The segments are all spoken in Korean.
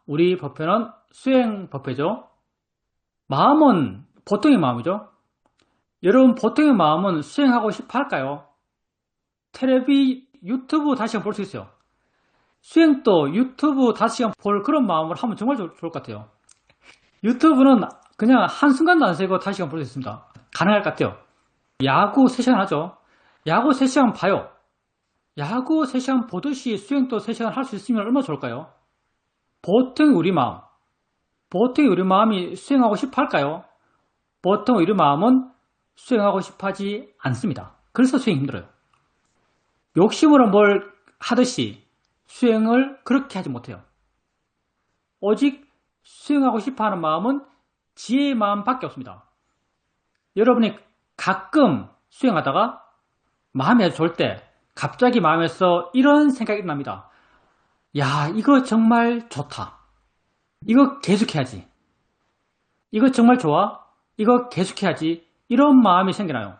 우리 법회는 수행 법회죠. 마음은 보통의 마음이죠. 여러분, 보통의 마음은 수행하고 싶어 할까요? 테레비, 유튜브 다시 한번 볼 수 있어요. 수행도 유튜브 다시 한번 볼 그런 마음으로 하면 정말 좋을 것 같아요. 유튜브는 그냥 한순간도 안 세고 다시 한번 볼 수 있습니다. 가능할 것 같아요. 야구 3시간 하죠. 야구 3시간 봐요. 야구 3시간 보듯이 수행도 3시간 할 수 있으면 얼마나 좋을까요? 보통 우리 마음, 보통 우리 마음이 수행하고 싶어 할까요? 보통 우리 마음은 수행하고 싶어 하지 않습니다. 그래서 수행이 힘들어요. 욕심으로 뭘 하듯이 수행을 그렇게 하지 못해요. 오직 수행하고 싶어 하는 마음은 지혜의 마음밖에 없습니다. 여러분이 가끔 수행하다가 마음이 아주 좋을 때 갑자기 마음에서 이런 생각이 납니다. 야, 이거 정말 좋다. 이거 계속해야지. 이거 정말 좋아. 이거 계속해야지. 이런 마음이 생겨나요.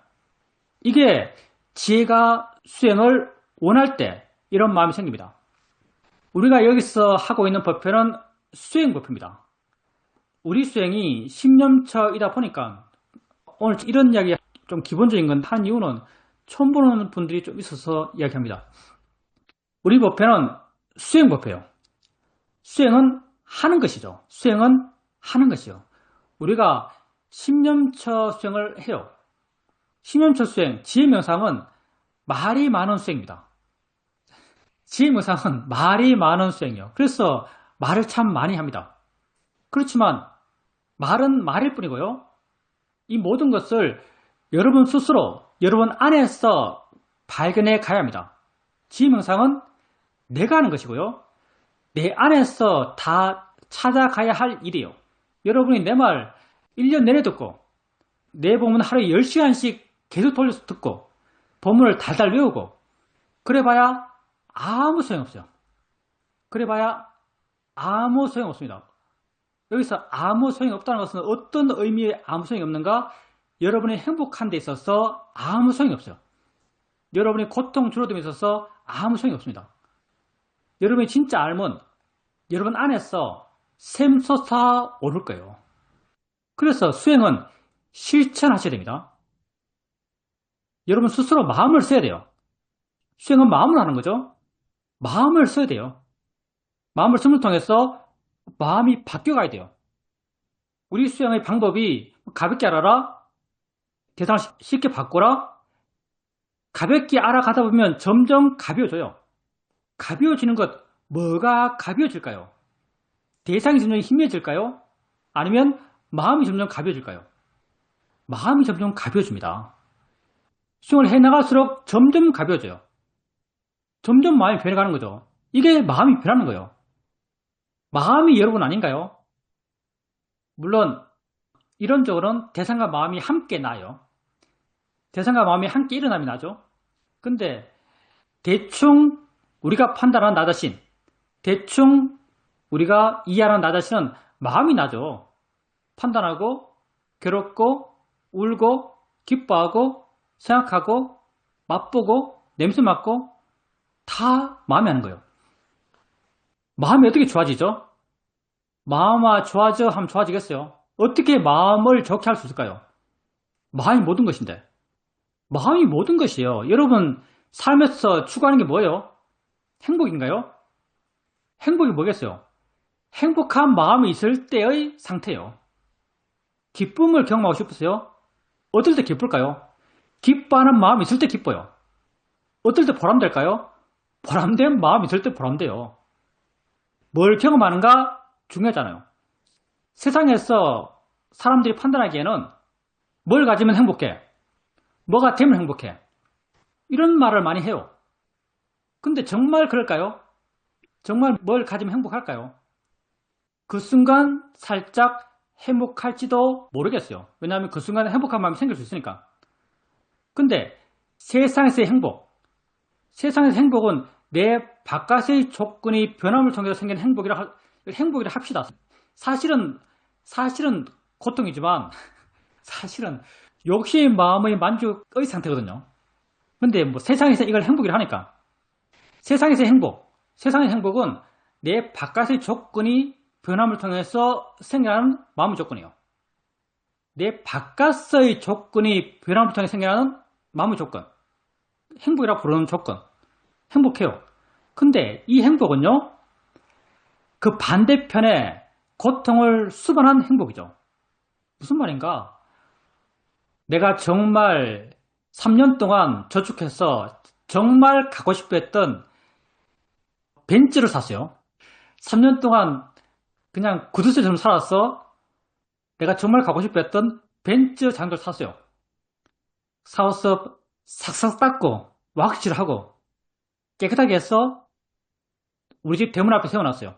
이게 지혜가 수행을 원할 때 이런 마음이 생깁니다. 우리가 여기서 하고 있는 법회는 수행 법회입니다. 우리 수행이 10년차이다 보니까 오늘 이런 이야기 좀 기본적인 건 한 이유는 처음 보는 분들이 좀 있어서 이야기합니다. 우리 법회는 수행 법회예요. 수행은 하는 것이죠. 수행은 하는 것이요. 우리가 10년차 수행을 해요. 10년차 수행, 지혜명상은 말이 많은 수행입니다. 지혜명상은 말이 많은 수행이요. 그래서 말을 참 많이 합니다. 그렇지만 말은 말일 뿐이고요. 이 모든 것을 여러분 스스로, 여러분 안에서 발견해 가야 합니다. 지혜명상은 내가 하는 것이고요. 내 안에서 다 찾아가야 할 일이에요. 여러분이 내 말 1년 내내 듣고 내 법문 하루에 10시간씩 계속 돌려서 듣고 법문을 달달 외우고 그래봐야 아무 소용없어요. 그래봐야 아무 소용없습니다. 여기서 아무 소용이 없다는 것은 어떤 의미의 아무 소용이 없는가? 여러분이 행복한 데 있어서 아무 소용이 없어요. 여러분이 고통 줄어듦에 있어서 아무 소용이 없습니다. 여러분이 진짜 알면 여러분 안에서 샘솟아 오를 거예요. 그래서 수행은 실천하셔야 됩니다. 여러분 스스로 마음을 써야 돼요. 수행은 마음을 하는 거죠. 마음을 써야 돼요. 마음을 숨을 통해서 마음이 바뀌어가야 돼요. 우리 수행의 방법이 가볍게 알아라, 대상을 쉽게 바꿔라, 가볍게 알아가다 보면 점점 가벼워져요. 가벼워지는 것, 뭐가 가벼워질까요? 대상이 점점 희미해질까요? 아니면 마음이 점점 가벼워질까요? 마음이 점점 가벼워집니다. 수행을 해나갈수록 점점 가벼워져요. 점점 마음이 변해가는 거죠. 이게 마음이 변하는 거예요. 마음이 여러분 아닌가요? 물론 이론적으로는 대상과 마음이 함께 나요. 대상과 마음이 함께 일어남이 나죠. 근데 대충 우리가 판단한 나 자신, 대충 우리가 이해하는 나 자신은 마음이 나죠. 판단하고, 괴롭고, 울고, 기뻐하고, 생각하고, 맛보고, 냄새 맡고 다 마음이 하는 거예요. 마음이 어떻게 좋아지죠? 마음아 좋아져 하면 좋아지겠어요? 어떻게 마음을 좋게 할 수 있을까요? 마음이 모든 것인데. 마음이 모든 것이에요. 여러분 삶에서 추구하는 게 뭐예요? 행복인가요? 행복이 뭐겠어요? 행복한 마음이 있을 때의 상태예요. 기쁨을 경험하고 싶으세요? 어떨 때 기쁠까요? 기뻐하는 마음이 있을 때 기뻐요. 어떨 때 보람될까요? 보람된 마음이 있을 때 보람돼요. 뭘 경험하는가 중요하잖아요. 세상에서 사람들이 판단하기에는 뭘 가지면 행복해? 뭐가 되면 행복해? 이런 말을 많이 해요. 근데 정말 그럴까요? 정말 뭘 가지면 행복할까요? 그 순간 살짝 행복할지도 모르겠어요. 왜냐하면 그 순간에 행복한 마음이 생길 수 있으니까. 근데 세상에서의 행복, 세상에서 행복은 내 바깥의 조건의 변함을 통해서 생긴 행복이라 합시다. 사실은 고통이지만 사실은 욕심의 마음의 만족의 상태거든요. 근데 뭐 세상에서 이걸 행복이라 하니까 세상의 행복은 내 바깥의 조건이 변함을 통해서 생겨나는 마음의 조건이에요. 내 바깥의 조건이 변함을 통해 생겨나는 마음의 조건. 행복이라고 부르는 조건. 행복해요. 근데 이 행복은요, 그 반대편에 고통을 수반한 행복이죠. 무슨 말인가? 내가 정말 3년 동안 저축해서 정말 갖고 싶어 했던 벤츠를 샀어요. 3년 동안 그냥 구두쇠처럼 살았어. 내가 정말 갖고 싶어 했던 벤츠 자전거를 샀어요. 사와서 싹싹 닦고 왁싱하고 깨끗하게 해서 우리 집 대문 앞에 세워놨어요.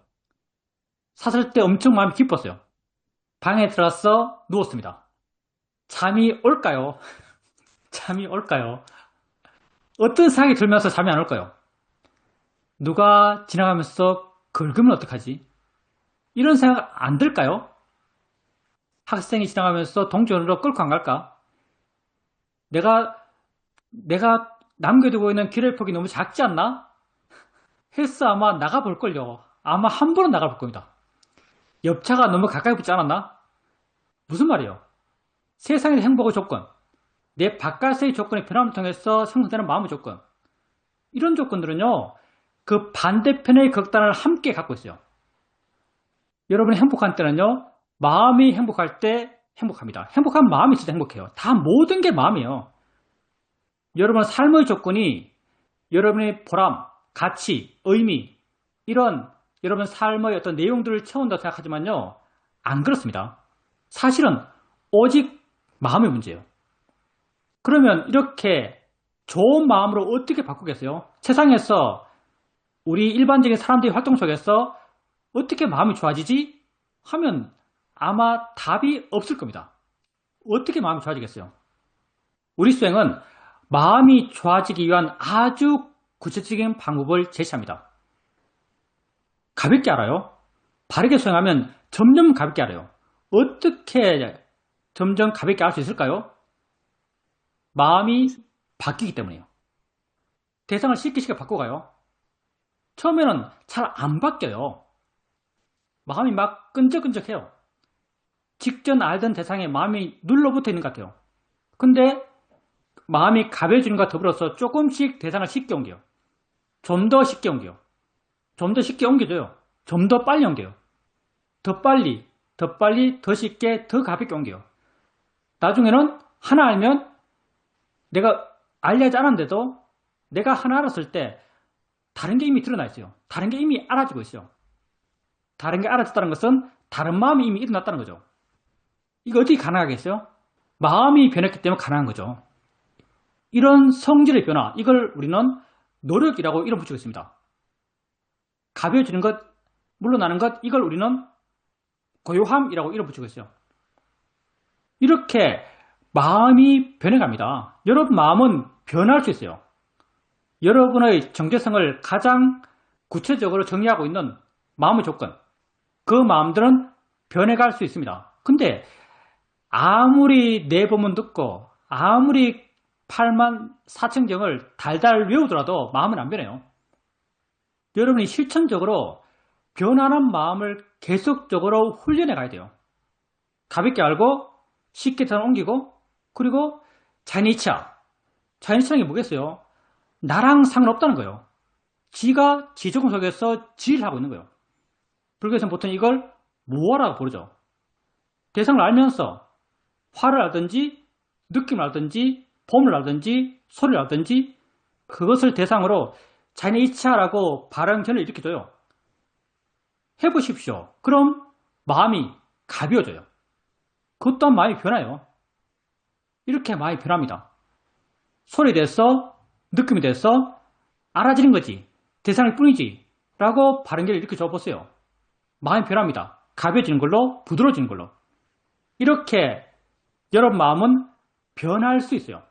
샀을 때 엄청 마음이 기뻤어요. 방에 들어가서 누웠습니다. 잠이 올까요? 잠이 올까요? 어떤 생각이 들면서 잠이 안 올까요? 누가 지나가면서 긁으면 어떡하지? 이런 생각 안 들까요? 학생이 지나가면서 동전으로 끌고 안 갈까? 내가 남겨두고 있는 기록폭이 너무 작지 않나? 헬스 아마 나가볼걸요. 아마 한 번은 나가볼 겁니다. 옆차가 너무 가까이 붙지 않았나? 무슨 말이에요? 세상의 행복의 조건, 내 바깥의 조건의 변함을 통해서 생성되는 마음의 조건, 이런 조건들은요, 그 반대편의 극단을 함께 갖고 있어요. 여러분이 행복한 때는요, 마음이 행복할 때 행복합니다. 행복한 마음이 진짜 행복해요. 다 모든 게 마음이에요. 여러분 삶의 조건이 여러분의 보람, 가치, 의미, 이런 여러분 삶의 어떤 내용들을 채운다고 생각하지만요, 안 그렇습니다. 사실은 오직 마음의 문제예요. 그러면 이렇게 좋은 마음으로 어떻게 바꾸겠어요? 세상에서 우리 일반적인 사람들의 활동 속에서 어떻게 마음이 좋아지지? 하면 아마 답이 없을 겁니다. 어떻게 마음이 좋아지겠어요? 우리 수행은 마음이 좋아지기 위한 아주 구체적인 방법을 제시합니다. 가볍게 알아요. 바르게 수행하면 점점 가볍게 알아요. 어떻게 점점 가볍게 알 수 있을까요? 마음이 바뀌기 때문이에요. 대상을 쉽게 바꿔가요. 처음에는 잘 안 바뀌어요. 마음이 막 끈적끈적해요. 직전 알던 대상에 마음이 눌러붙어 있는 것 같아요. 근데 마음이 가벼워지는 것과 더불어서 조금씩 대상을 쉽게 옮겨요. 좀 더 쉽게 옮겨요. 좀 더 쉽게 옮겨줘요. 좀 더 빨리 옮겨요. 더 빨리, 더 쉽게, 더 가볍게 옮겨요. 나중에는 하나 알면 내가 알려지 않았는데도 내가 하나 알았을 때 다른 게 이미 드러나 있어요. 다른 게 이미 알아지고 있어요. 다른 게 알아졌다는 것은 다른 마음이 이미 일어났다는 거죠. 이거 어떻게 가능하겠어요? 마음이 변했기 때문에 가능한 거죠. 이런 성질의 변화, 이걸 우리는 노력이라고 이름 붙이고 있습니다. 가벼워지는 것, 물러나는 것, 이걸 우리는 고요함이라고 이름 붙이고 있어요. 이렇게 마음이 변해갑니다. 여러분 마음은 변할 수 있어요. 여러분의 정체성을 가장 구체적으로 정의하고 있는 마음의 조건, 그 마음들은 변해갈 수 있습니다. 근데 아무리 내 법문 듣고 아무리 8만 4천경을 달달 외우더라도 마음은 안 변해요. 여러분이 실천적으로 변하는 마음을 계속적으로 훈련해 가야 돼요. 가볍게 알고 쉽게 더 옮기고, 그리고 자연이차. 자연이차는 게 뭐겠어요? 나랑 상관없다는 거예요. 지가 지 조건 속에서 지를 하고 있는 거예요. 불교에서는 보통 이걸 무화라고 부르죠. 대상을 알면서 화를 알든지 느낌을 알든지 봄을 알든지 소리를 알든지 그것을 대상으로 자연의 이차라고 발언견을 일으켜줘요. 해보십시오. 그럼 마음이 가벼워져요. 그것 또한 마음이 변해요. 이렇게 마음이 변합니다. 소리에 대해서 느낌에 대해서 알아지는 거지, 대상일 뿐이지 라고 발언견을 일으켜줘 보세요. 마음이 변합니다. 가벼워지는 걸로, 부드러워지는 걸로. 이렇게 여러분 마음은 변할 수 있어요.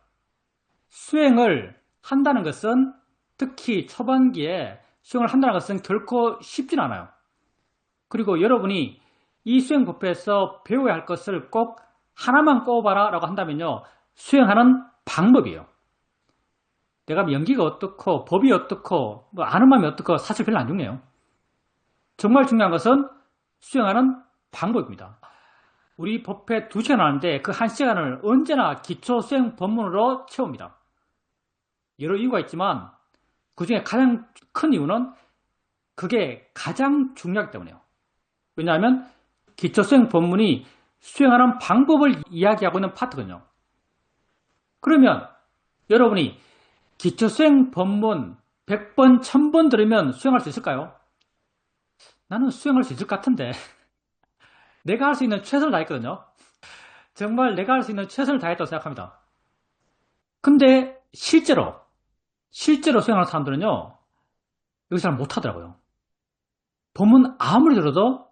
수행을 한다는 것은, 특히 초반기에 수행을 한다는 것은 결코 쉽진 않아요. 그리고 여러분이 이 수행 법에서 배워야 할 것을 꼭 하나만 꼽아라 라고 한다면요, 수행하는 방법이에요. 내가 연기가 어떻고 법이 어떻고 뭐 아는 마음이 어떻고 사실 별로 안 중요해요. 정말 중요한 것은 수행하는 방법입니다. 우리 법회 2시간 하는데 그 1시간을 언제나 기초 수행 법문으로 채웁니다. 여러 이유가 있지만 그 중에 가장 큰 이유는 그게 가장 중요하기 때문이에요. 왜냐하면 기초 수행 법문이 수행하는 방법을 이야기하고 있는 파트거든요. 그러면 여러분이 기초 수행 법문 100번, 1000번 들으면 수행할 수 있을까요? 나는 수행할 수 있을 것 같은데 내가 할 수 있는 최선을 다했거든요. 정말 내가 할 수 있는 최선을 다했다고 생각합니다. 근데 실제로 수행하는 사람들은요, 여기 잘 못하더라고요. 법문 아무리 들어도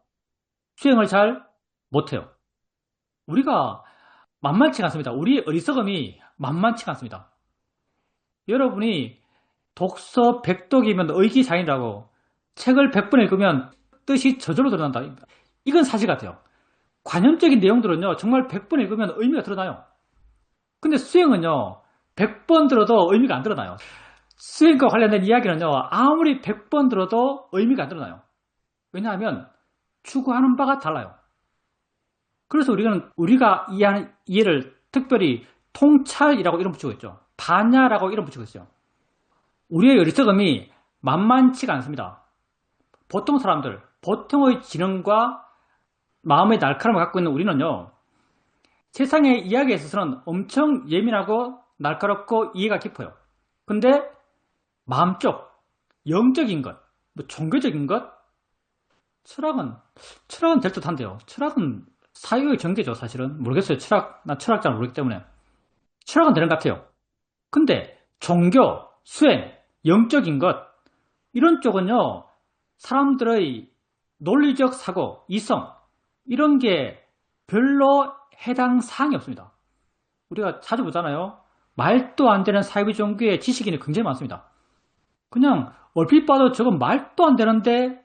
수행을 잘 못해요. 우리가 만만치가 않습니다. 우리의 어리석음이 만만치가 않습니다. 여러분이 독서 100독이면 의기장이라고 책을 100번 읽으면 뜻이 저절로 드러난다. 이건 사실 같아요. 관념적인 내용들은요, 정말 100번 읽으면 의미가 드러나요. 근데 수행은요, 100번 들어도 의미가 안 드러나요. 수행과 관련된 이야기는요, 아무리 100번 들어도 의미가 안 드러나요. 왜냐하면 추구하는 바가 달라요. 그래서 우리가 이해하는 이해를 특별히 통찰이라고 이름 붙이고 있죠. 반야라고 이름 붙이고 있어요. 우리의 어리석음이 만만치가 않습니다. 보통 사람들, 보통의 지능과 마음의 날카로움을 갖고 있는 우리는요, 세상의 이야기에 있어서는 엄청 예민하고 날카롭고 이해가 깊어요. 근데 마음쪽, 영적인 것, 뭐 종교적인 것, 철학은 될 듯한데요. 철학은 사유의 전개죠, 사실은. 모르겠어요. 난 철학 잘 모르기 때문에. 철학은 되는 것 같아요. 근데 종교, 수행, 영적인 것, 이런 쪽은요, 사람들의 논리적 사고, 이성, 이런 게 별로 해당 사항이 없습니다. 우리가 자주 보잖아요. 말도 안 되는 사이비 종교의 지식인이 굉장히 많습니다. 그냥 얼핏 봐도 저건 말도 안 되는데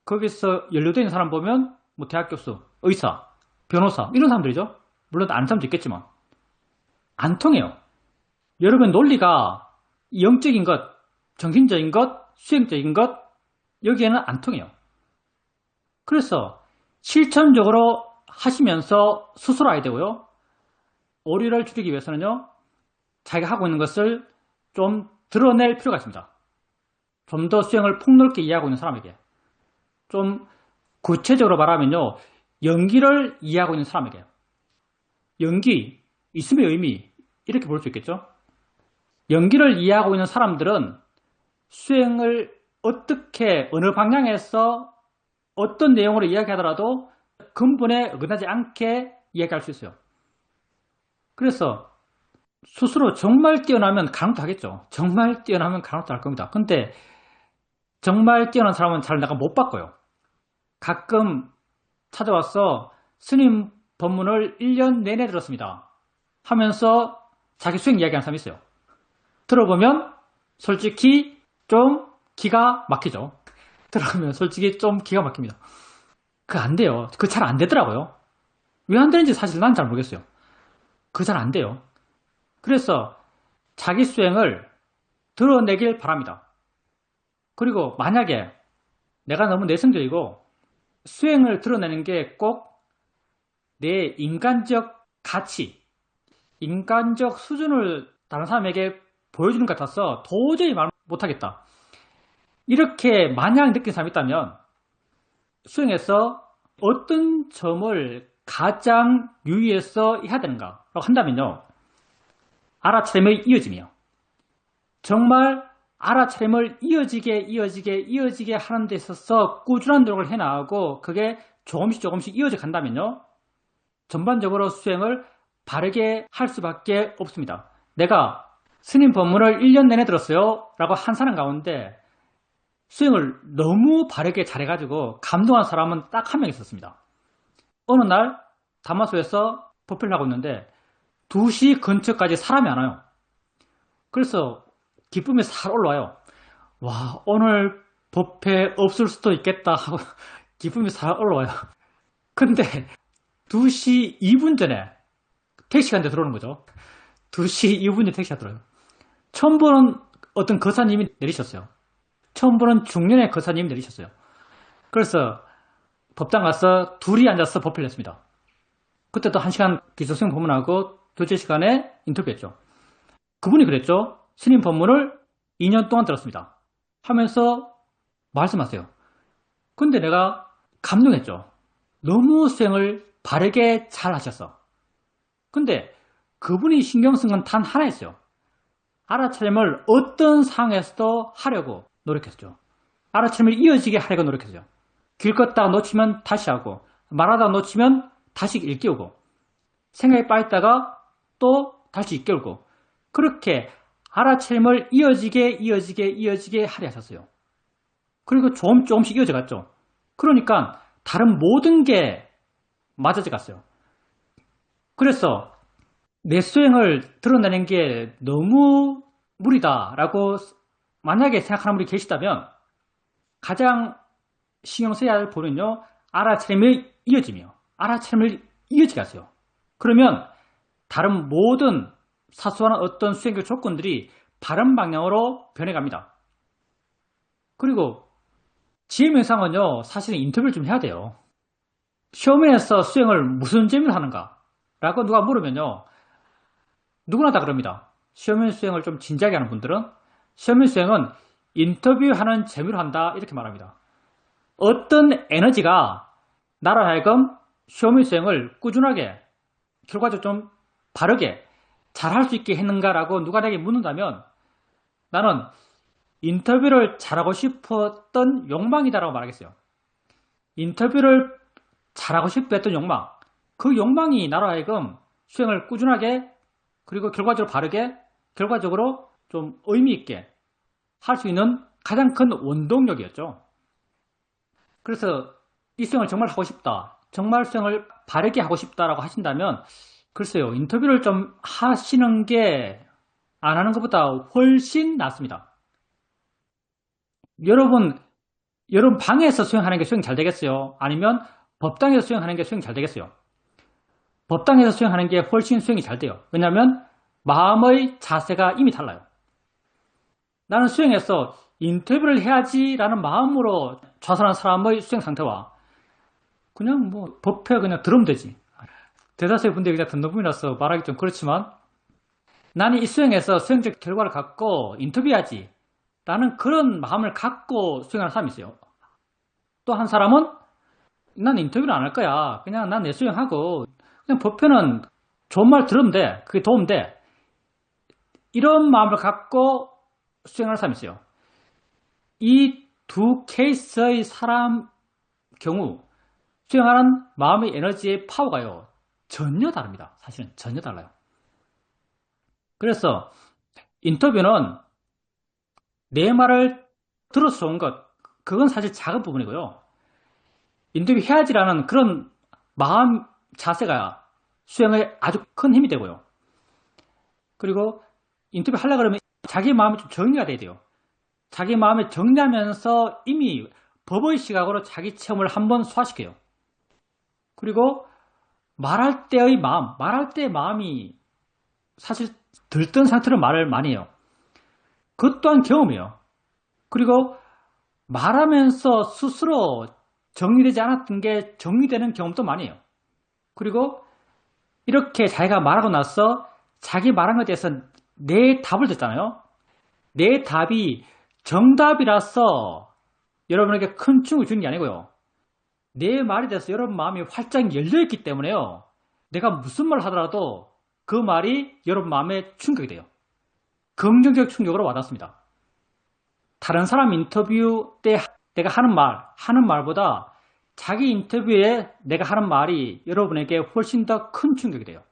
거기서 연루되어 있는 사람 보면 뭐 대학 교수, 의사, 변호사 이런 사람들이죠. 물론 아는 사람도 있겠지만 안 통해요. 여러분 논리가 영적인 것, 정신적인 것, 수행적인 것 여기에는 안 통해요. 그래서 실천적으로 하시면서 스스로 알아야 되고요. 오류를 줄이기 위해서는요. 자기가 하고 있는 것을 좀 드러낼 필요가 있습니다. 좀 더 수행을 폭넓게 이해하고 있는 사람에게. 좀 구체적으로 말하면요. 연기를 이해하고 있는 사람에게. 연기, 있음의 의미 이렇게 볼 수 있겠죠. 연기를 이해하고 있는 사람들은 수행을 어떻게 어느 방향에서 어떤 내용으로 이야기하더라도 근본에 어긋나지 않게 이야기할 수 있어요. 그래서 스스로 정말 뛰어나면 강도 하겠죠. 정말 뛰어나면 강도 할 겁니다. 근데 정말 뛰어난 사람은 잘 내가 못 바꿔요. 가끔 찾아와서 스님 법문을 1년 내내 들었습니다. 하면서 자기 수행 이야기하는 사람이 있어요. 들어보면 솔직히 좀 기가 막히죠. 들어보면 솔직히 좀 기가 막힙니다. 그거 안 돼요. 그거 잘 안 되더라고요. 왜 안 되는지 사실 난 잘 모르겠어요. 그거 잘 안 돼요. 그래서 자기 수행을 드러내길 바랍니다. 그리고 만약에 내가 너무 내성적이고 수행을 드러내는 게 꼭 내 인간적 가치, 인간적 수준을 다른 사람에게 보여주는 것 같아서 도저히 말 못하겠다. 이렇게 마냥 느낀 사람이 있다면 수행에서 어떤 점을 가장 유의해서 해야 되는가 라고 한다면요. 알아차림의 이어짐이요. 정말 알아차림을 이어지게 하는 데 있어서 꾸준한 노력을 해나가고 그게 조금씩 이어져 간다면요. 전반적으로 수행을 바르게 할 수밖에 없습니다. 내가 스님 법문을 1년 내내 들었어요 라고 한 사람 가운데 수행을 너무 바르게 잘해가지고 감동한 사람은 딱 한 명 있었습니다. 어느 날 다마소에서 법회를 하고 있는데 2시 근처까지 사람이 안 와요. 그래서 기쁨이 살 올라와요. 와, 오늘 법회 없을 수도 있겠다 하고 기쁨이 살 올라와요. 근데 2시 2분 전에 택시가 한 대 들어오는 거죠. 2시 2분 전에 택시가 들어요. 처음 보는 어떤 거사님이 내리셨어요. 처음 보는 중년의 거사님이 내리셨어요. 그래서 법당 가서 둘이 앉아서 법회를 했습니다. 그때도 1시간 기초수행 법문하고 교체 시간에 인터뷰했죠. 그분이 그랬죠. 스님 법문을 2년 동안 들었습니다. 하면서 말씀하세요. 근데 내가 감동했죠. 너무 수행을 바르게 잘 하셨어. 근데 그분이 신경 쓴 건 단 하나였어요. 알아차림을 어떤 상황에서도 하려고 노력했죠. 알아차림을 이어지게 하려고 노력했어요. 길 걷다가 놓치면 다시 하고, 말하다가 놓치면 다시 일깨우고, 생각에 빠졌다가 또 다시 일깨우고, 그렇게 알아차림을 이어지게 하려 하셨어요. 그리고 조금씩 이어져 갔죠. 그러니까 다른 모든 게 맞아져 갔어요. 그래서 내 수행을 드러내는 게 너무 무리다라고 만약에 생각하는 분이 계시다면 가장 신경 써야 할 부분은요. 알아차림을 이어지며 알아차림을 이어지게 하세요. 그러면 다른 모든 사소한 어떤 수행의 조건들이 바른 방향으로 변해갑니다. 그리고 지혜명상은요. 사실은 인터뷰를 좀 해야 돼요. 시험에서 수행을 무슨 재미로 하는가? 라고 누가 물으면요. 누구나 다 그럽니다. 시험인 수행을 좀 진지하게 하는 분들은 시험인 수행은 인터뷰하는 재미로 한다 이렇게 말합니다. 어떤 에너지가 나로 하여금 시험인 수행을 꾸준하게 결과적으로 좀 바르게 잘할 수 있게 했는가라고 누가 내게 묻는다면 나는 인터뷰를 잘하고 싶었던 욕망이다라고 말하겠어요. 인터뷰를 잘하고 싶어 했던 욕망, 그 욕망이 나로 하여금 수행을 꾸준하게 그리고 결과적으로 바르게 결과적으로 좀 의미 있게 할 수 있는 가장 큰 원동력이었죠. 그래서 이 수행을 정말 하고 싶다, 정말 수행을 바르게 하고 싶다라고 하신다면 글쎄요, 인터뷰를 좀 하시는 게 안 하는 것보다 훨씬 낫습니다. 여러분 방에서 수행하는 게 수행 잘 되겠어요? 아니면 법당에서 수행하는 게 수행 잘 되겠어요? 법당에서 수행하는 게 훨씬 수행이 잘 돼요. 왜냐하면 마음의 자세가 이미 달라요. 나는 수행에서 인터뷰를 해야지라는 마음으로 좌선한 사람의 수행 상태와 그냥 뭐 법회 그냥 들으면 되지. 대다수의 분들이 그냥 듣는 분이라서 말하기 좀 그렇지만 나는 이 수행에서 수행적 결과를 갖고 인터뷰해야지 라는 그런 마음을 갖고 수행하는 사람이 있어요. 또 한 사람은 난 인터뷰를 안 할 거야. 그냥 난 내 수행하고 그냥 법회는 좋은 말 들으면 돼. 그게 도움 돼. 이런 마음을 갖고 수행하는 사람이 있어요. 이 두 케이스의 사람 경우 수행하는 마음의 에너지의 파워가요. 전혀 다릅니다. 사실은 전혀 달라요. 그래서 인터뷰는 내 말을 들어서 좋은 것, 그건 사실 작은 부분이고요. 인터뷰 해야지라는 그런 마음 자세가 수행에 아주 큰 힘이 되고요. 그리고 인터뷰 하려고 그러면 자기 마음이 좀 정리가 돼야 돼요. 자기 마음을 정리하면서 이미 법의 시각으로 자기 체험을 한번 소화시켜요. 그리고 말할 때의 마음, 말할 때의 마음이 사실 들뜬 상태로 말을 많이 해요. 그것 또한 경험이에요. 그리고 말하면서 스스로 정리되지 않았던 게 정리되는 경험도 많이 해요. 그리고 이렇게 자기가 말하고 나서 자기 말한 것에 대해서 내 답을 듣잖아요. 내 답이 정답이라서 여러분에게 큰 충격을 주는 게 아니고요. 내 말에 대해서 여러분 마음이 활짝 열려있기 때문에요. 내가 무슨 말을 하더라도 그 말이 여러분 마음에 충격이 돼요. 긍정적 충격으로 와닿습니다. 다른 사람 인터뷰 때 내가 하는 말보다 자기 인터뷰에 내가 하는 말이 여러분에게 훨씬 더 큰 충격이 돼요.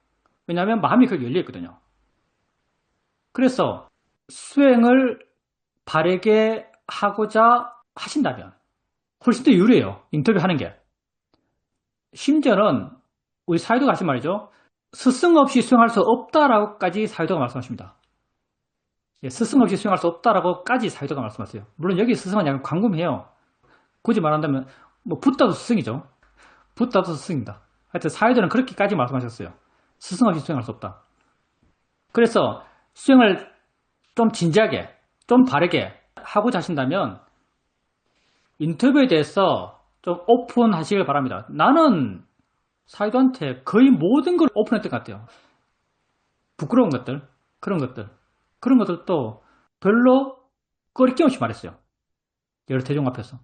왜냐하면 마음이 그렇게 열려있거든요. 그래서 수행을 바르게 하고자 하신다면 훨씬 더 유리해요. 인터뷰하는 게. 심지어는 우리 사회도가 하신 말이죠. 스승 없이 수행할 수 없다라고까지 사회도가 말씀하십니다. 예, 스승 없이 수행할 수 없다라고까지 사회도가 말씀하세요. 물론 여기 스승은 약간 광범위해요. 굳이 말한다면 뭐 붓다도 스승이죠. 붓다도 스승입니다. 하여튼 사회도는 그렇게까지 말씀하셨어요. 스승 없이 수행할 수 없다. 그래서 수행을 좀 진지하게, 좀 바르게 하고자 하신다면 인터뷰에 대해서 좀 오픈하시길 바랍니다. 나는 사이도한테 거의 모든 걸 오픈했던 것 같아요. 부끄러운 것들, 그런 것들도 별로 꺼리낌 없이 말했어요. 여러 대중 앞에서.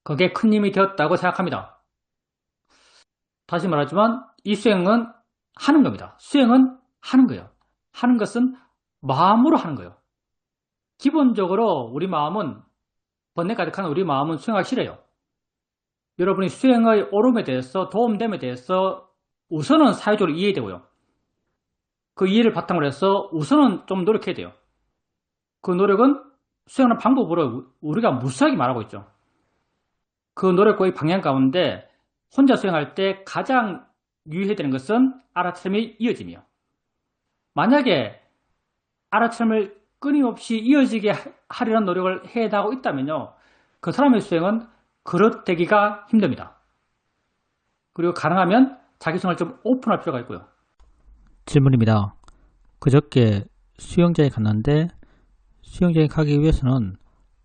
그게 큰 힘이 되었다고 생각합니다. 다시 말하지만 이 수행은 하는 겁니다. 수행은 하는 거예요. 하는 것은 마음으로 하는 거예요. 기본적으로 우리 마음은, 번뇌 가득한 우리 마음은 수행하기 싫어요. 여러분이 수행의 옳음에 대해서, 도움됨에 대해서 우선은 사회적으로 이해되고요. 그 이해를 바탕으로 해서 우선은 좀 노력해야 돼요. 그 노력은 수행하는 방법으로 우리가 무수하게 말하고 있죠. 그 노력과의 방향 가운데 혼자 수행할 때 가장 유의해야 되는 것은 알아차림의 이어짐이요. 만약에 알아차림을 끊임없이 이어지게 하려는 노력을 해 나가고 있다면요, 그 사람의 수행은 그릇되기가 힘듭니다. 그리고 가능하면 자기 수행을 좀 오픈할 필요가 있고요. 질문입니다. 그저께 수영장에 갔는데 수영장에 가기 위해서는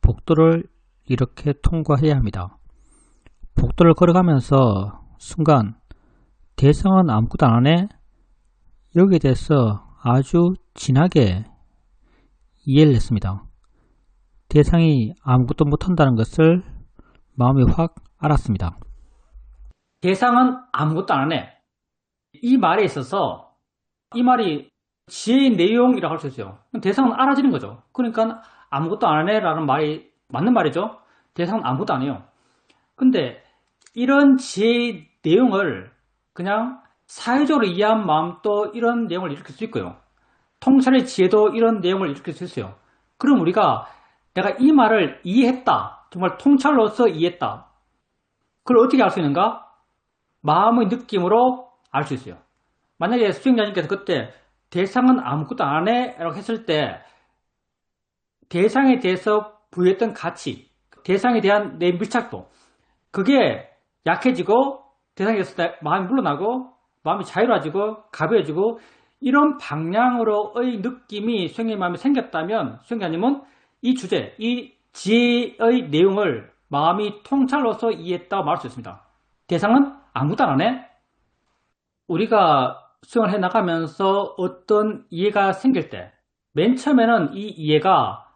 복도를 이렇게 통과해야 합니다. 복도를 걸어가면서 순간 대상은 아무것도 안 하네? 여기에 대해서 아주 진하게 이해를 했습니다. 대상이 아무것도 못한다는 것을 마음이 확 알았습니다. 대상은 아무것도 안 하네. 이 말에 있어서 이 말이 지혜의 내용이라고 할 수 있어요. 대상은 알아지는 거죠. 그러니까 아무것도 안 하네 라는 말이 맞는 말이죠. 대상은 아무것도 안 해요. 근데 이런 지혜의 내용을 그냥 사회적으로 이해한 마음도 이런 내용을 일으킬 수 있고요. 통찰의 지혜도 이런 내용을 일으킬 수 있어요. 그럼 우리가 내가 이 말을 이해했다. 정말 통찰로서 이해했다. 그걸 어떻게 알 수 있는가? 마음의 느낌으로 알 수 있어요. 만약에 수행자님께서 그때 대상은 아무것도 안 해 라고 했을 때 대상에 대해서 부여했던 가치, 대상에 대한 내 밀착도, 그게 약해지고 대상에 있을 때 마음이 물러나고 마음이 자유로워지고 가벼워지고 이런 방향으로의 느낌이 수행자님 마음에 생겼다면 수행자님은 이 주제, 이 지혜의 내용을 마음이 통찰로서 이해했다고 말할 수 있습니다. 대상은 아무것도 안 하네? 우리가 수행을 해나가면서 어떤 이해가 생길 때 맨 처음에는 이 이해가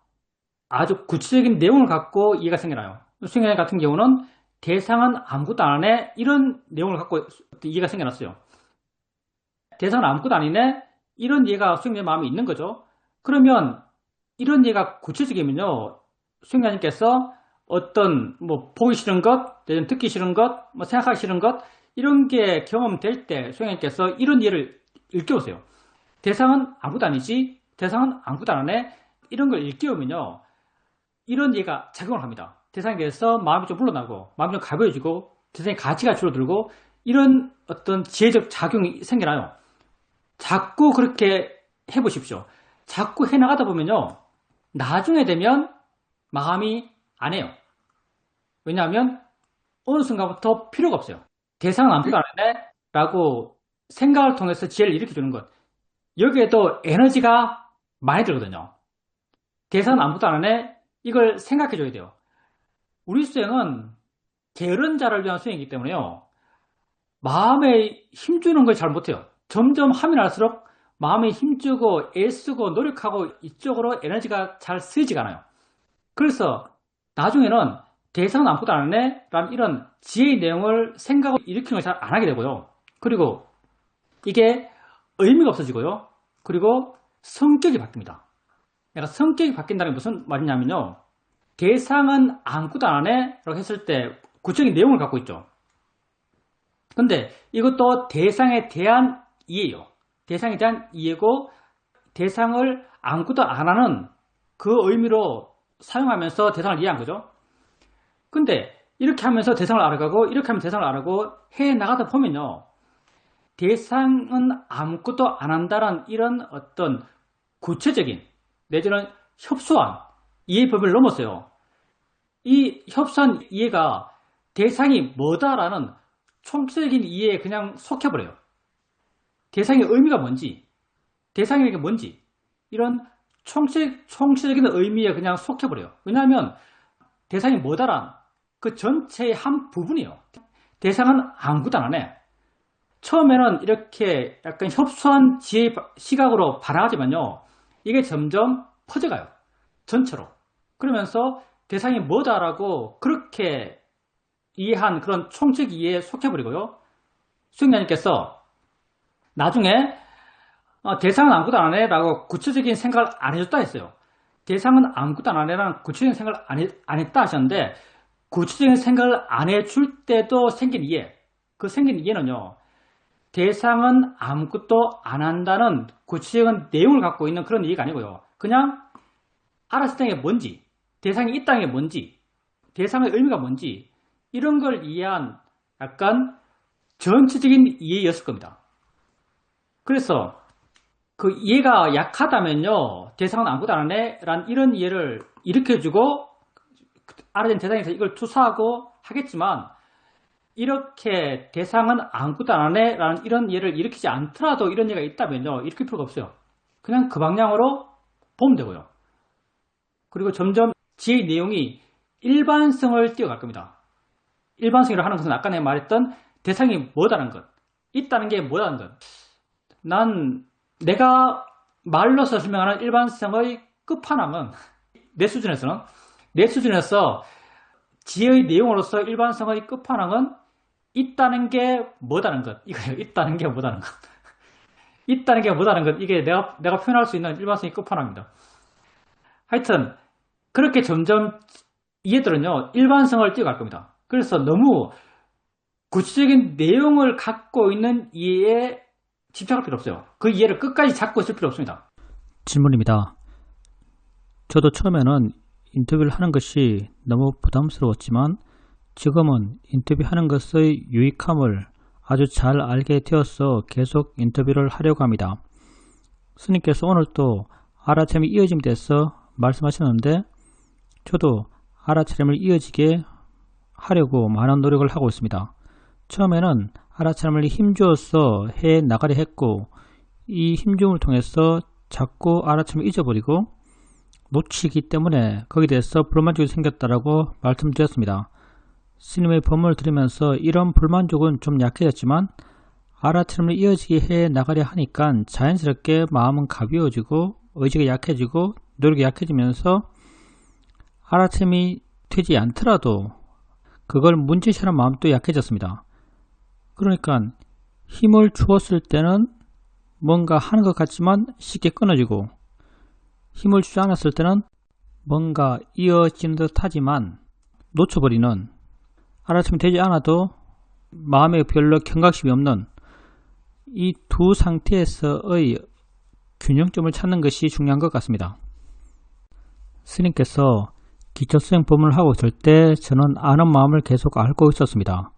아주 구체적인 내용을 갖고 이해가 생겨나요. 수행자 같은 경우는 대상은 아무것도 안 하네? 이런 내용을 갖고 이해가 생겨났어요. 대상은 아무것도 아니네? 이런 이해가 수행자의 마음에 있는 거죠. 그러면 이런 이해가 구체적이면요, 수행자님께서 어떤 보기 싫은 것, 듣기 싫은 것, 생각하기 싫은 것 이런 게 경험될 때 수행자님께서 이런 이해를 일깨우세요. 대상은 아무것도 아니지, 대상은 아무것도 안 하네, 이런 걸 일깨우면요, 이런 이해가 작용을 합니다. 대상에 대해서 마음이 좀 물러나고 마음이 좀 가벼워지고 대상의 가치가 줄어들고 이런 어떤 지혜적 작용이 생겨나요. 자꾸 그렇게 해보십시오. 자꾸 해나가다 보면요, 나중에 되면 마음이 안 해요. 왜냐하면 어느 순간부터 필요가 없어요. 대상은 아무것도 안 하네 라고 생각을 통해서 지혜를 일으켜주는 것, 여기에도 에너지가 많이 들거든요. 대상은 아무것도 안 하네, 이걸 생각해줘야 돼요. 우리 수행은 게으른 자를 위한 수행이기 때문에요, 마음에 힘주는 걸 잘 못해요. 점점 하면 할수록 마음에 힘주고 애쓰고 노력하고 이쪽으로 에너지가 잘 쓰이지가 않아요. 그래서 나중에는 대상은 아무것도 안 하네 라는 이런 지혜의 내용을 생각하고 일으키는 걸 잘 안 하게 되고요. 그리고 이게 의미가 없어지고요. 그리고 성격이 바뀝니다. 내가 성격이 바뀐다는 게 무슨 말이냐면요, 대상은 아무것도 안 하네 라고 했을 때 구체적인 내용을 갖고 있죠. 근데 이것도 대상에 대한 이해예요. 대상에 대한 이해고, 대상을 아무것도 안 하는 그 의미로 사용하면서 대상을 이해한 거죠. 근데 이렇게 하면서 대상을 알아가고 이렇게 하면 대상을 알아가고 해 나가다 보면요, 대상은 아무것도 안 한다는 이런 어떤 구체적인 내지는 협소한 이해 범위를 넘었어요. 이 협소한 이해가 대상이 뭐다라는 총체적인 이해에 그냥 속해버려요. 대상의 의미가 뭔지, 대상이 뭔지, 이런 총체적인 의미에 그냥 속해버려요. 왜냐하면 대상이 뭐다란 그 전체의 한 부분이에요. 대상은 아무것도 안 해. 처음에는 이렇게 약간 협소한 지혜의 시각으로 바라지만요. 이게 점점 퍼져가요. 전체로. 그러면서 대상이 뭐다라고 그렇게 이해한 그런 총책 이해에 속해버리고요. 수행자님께서 나중에 대상은 아무것도 안 해라고 구체적인 생각을 안 해줬다 했어요. 대상은 아무것도 안 해라는 구체적인 생각을 안 했다 하셨는데 구체적인 생각을 안 해줄 때도 생긴 이해, 그 생긴 이해는요. 대상은 아무것도 안 한다는 구체적인 내용을 갖고 있는 그런 이해가 아니고요. 그냥 알았을 때 뭔지, 대상이 있다는 게 뭔지, 대상의 의미가 뭔지 이런 걸 이해한 약간 전체적인 이해였을 겁니다. 그래서 그 이해가 약하다면요. 대상은 아무것도 안 해 라는 이런 이해를 일으켜주고 알아낸 대상에서 이걸 투사하고 하겠지만 이렇게 대상은 아무것도 안 해 라는 이런 이해를 일으키지 않더라도 이런 이해가 있다면요. 일으킬 필요가 없어요. 그냥 그 방향으로 보면 되고요. 그리고 점점 지혜의 내용이 일반성을 띄어갈 겁니다. 일반성이라고 하는 것은 아까 내가 말했던 대상이 뭐다는 것, 있다는 게 뭐다는 것. 난 내가 말로서 설명하는 일반성의 끝판왕은 내 수준에서 지혜의 내용으로서 일반성의 끝판왕은 있다는 게 뭐다는 것. 이거예요. 있다는 게 뭐다는 것. 있다는 게 뭐다는 것. 이게 내가 표현할 수 있는 일반성의 끝판왕입니다. 하여튼 그렇게 점점 이해들은요. 일반성을 띄어갈 겁니다. 그래서 너무 구체적인 내용을 갖고 있는 이해에 집착할 필요 없어요. 그 이해를 끝까지 잡고 있을 필요 없습니다. 질문입니다. 저도 처음에는 인터뷰를 하는 것이 너무 부담스러웠지만 지금은 인터뷰하는 것의 유익함을 아주 잘 알게 되어서 계속 인터뷰를 하려고 합니다. 스님께서 오늘 또 알아차림이 이어짐에 대해서 말씀하셨는데 저도 알아차림을 이어지게 하려고 많은 노력을 하고 있습니다. 처음에는 알아차림을 힘주어서 해 나가려 했고 이 힘줌을 통해서 자꾸 알아차림을 잊어버리고 놓치기 때문에 거기에 대해서 불만족이 생겼다라고 말씀드렸습니다. 스님의 법문을 들으면서 이런 불만족은 좀 약해졌지만 알아차림을 이어지게 해 나가려 하니까 자연스럽게 마음은 가벼워지고 의지가 약해지고 노력이 약해지면서 알아차림이 되지 않더라도 그걸 문제시하는 마음도 약해졌습니다. 그러니까 힘을 주었을 때는 뭔가 하는 것 같지만 쉽게 끊어지고 힘을 주지 않았을 때는 뭔가 이어지는 듯 하지만 놓쳐버리는 알아차림이 되지 않아도 마음에 별로 경각심이 없는 이 두 상태에서의 균형점을 찾는 것이 중요한 것 같습니다. 스님께서 기초수행 법문을 하고 있을 때 저는 아는 마음을 계속 앓고 있었습니다.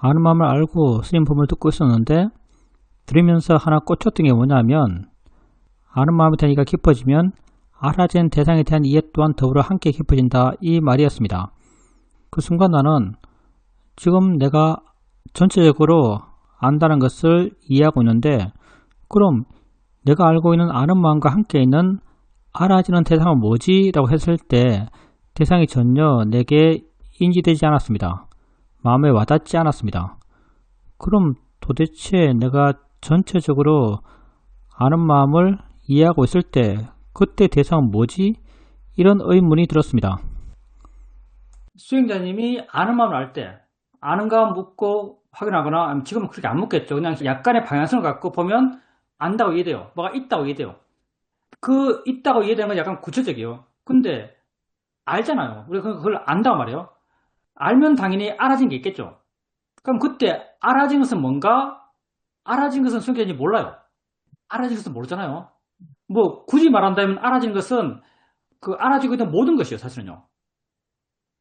아는 마음을 알고 스님 법문을 듣고 있었는데 들으면서 하나 꽂혔던 게 뭐냐면 아는 마음에 대한 이해가 깊어지면 알아진 대상에 대한 이해 또한 더불어 함께 깊어진다 이 말이었습니다. 그 순간 나는 지금 내가 전체적으로 안다는 것을 이해하고 있는데 그럼 내가 알고 있는 아는 마음과 함께 있는 알아지는 대상은 뭐지? 라고 했을 때 대상이 전혀 내게 인지되지 않았습니다. 마음에 와닿지 않았습니다. 그럼 도대체 내가 전체적으로 아는 마음을 이해하고 있을 때 그때 대상은 뭐지? 이런 의문이 들었습니다. 수행자님이 아는 마음을 알 때 아는가 묻고 확인하거나 아니면 지금은 그렇게 안 묻겠죠. 그냥 약간의 방향성을 갖고 보면 안다고 이해돼요. 뭐가 있다고 이해돼요. 그 있다고 이해되는 건 약간 구체적이에요. 근데 알잖아요. 우리가 그걸 안다고 말해요. 알면 당연히 알아진 게 있겠죠. 그럼 그때 알아진 것은 뭔가? 알아진 것은 수행자님이 몰라요. 알아진 것은 모르잖아요. 뭐 굳이 말한다면 알아진 것은 그 알아지고 있는 모든 것이에요. 사실은요.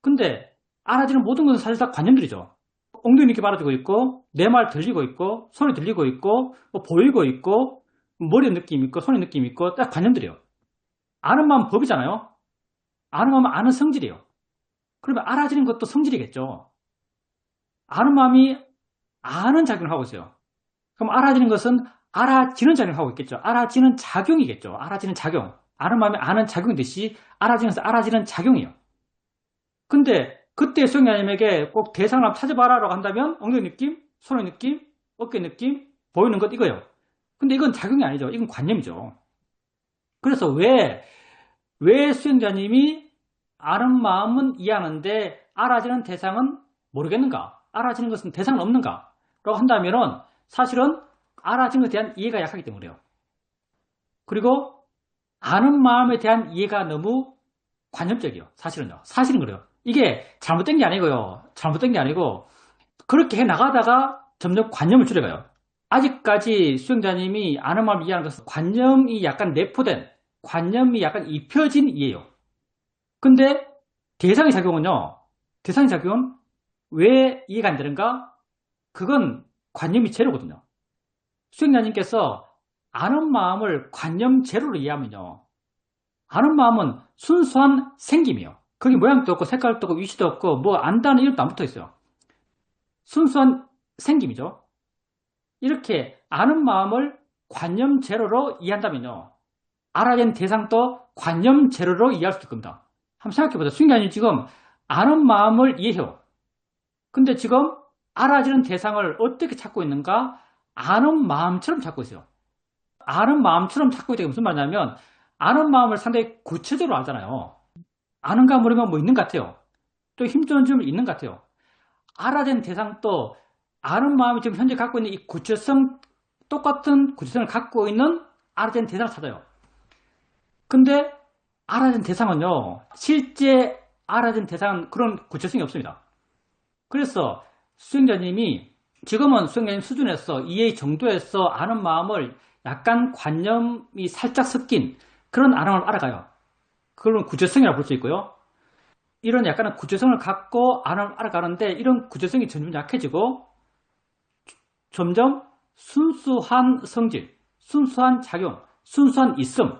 근데 알아지는 모든 것은 사실 다 관념들이죠. 엉덩이 이렇게 말아지고 있고 내 말 들리고 있고 소리 들리고 있고 뭐 보이고 있고 머리 느낌 있고 손의 느낌 있고 딱 관념들이에요. 아는 마음은 법이잖아요. 아는 마음은 아는 성질이에요. 그러면 알아지는 것도 성질이겠죠. 아는 마음이 아는 작용을 하고 있어요. 그럼 알아지는 것은 알아지는 작용을 하고 있겠죠. 알아지는 작용이겠죠. 알아지는 작용. 아는 마음이 아는 작용이듯이 알아지는 것은 알아지는 작용이에요. 근데 그때 수행자님에게 꼭 대상을 한번 찾아봐라라고 한다면 엉덩이 느낌, 손의 느낌, 어깨 느낌, 보이는 것 이거예요. 근데 이건 작용이 아니죠. 이건 관념이죠. 그래서 왜 수행자님이 아는 마음은 이해하는데 알아지는 대상은 모르겠는가? 알아지는 것은 대상은 없는가? 라고 한다면은 사실은 알아지는 것에 대한 이해가 약하기 때문에요. 그리고 아는 마음에 대한 이해가 너무 관념적이에요. 사실은요. 사실은 그래요. 이게 잘못된 게 아니고요. 잘못된 게 아니고 그렇게 해 나가다가 점점 관념을 줄여가요. 아직까지 수행자님이 아는 마음을 이해하는 것은 관념이 약간 내포된, 관념이 약간 입혀진 이해요. 근데 대상의 작용은요. 대상의 작용은 왜 이해가 안 되는가? 그건 관념이 제로거든요. 수행자님께서 아는 마음을 관념 제로로 이해하면요. 아는 마음은 순수한 생김이에요. 거기 모양도 없고 색깔도 없고 위치도 없고 뭐 안다는 이름도 안 붙어 있어요. 순수한 생김이죠. 이렇게 아는 마음을 관념 제로로 이해한다면요. 알아낸 대상도 관념 제로로 이해할 수 있을 겁니다. 한번 생각해보세요. 수행자님 지금 아는 마음을 이해해요. 근데 지금 알아지는 대상을 어떻게 찾고 있는가? 아는 마음처럼 찾고 있어요. 아는 마음처럼 찾고 있다는 게 무슨 말이냐면 아는 마음을 상당히 구체적으로 알잖아요. 아는가 모르면 뭐 있는 것 같아요. 또 힘주는 점이 있는 것 같아요. 알아낸 대상도 아는 마음이 지금 현재 갖고 있는 이 구체성, 똑같은 구체성을 갖고 있는 알아낸 대상을 찾아요. 근데 알아낸 대상은요, 실제 알아낸 대상은 그런 구체성이 없습니다. 그래서 수행자님이 지금은 수행자님 수준에서 이해 정도에서 아는 마음을 약간 관념이 살짝 섞인 그런 아는 마음을 알아가요. 그런 구체성이라고 볼 수 있고요. 이런 약간의 구체성을 갖고 알아가는데 이런 구체성이 점점 약해지고 점점 순수한 성질, 순수한 작용, 순수한 있음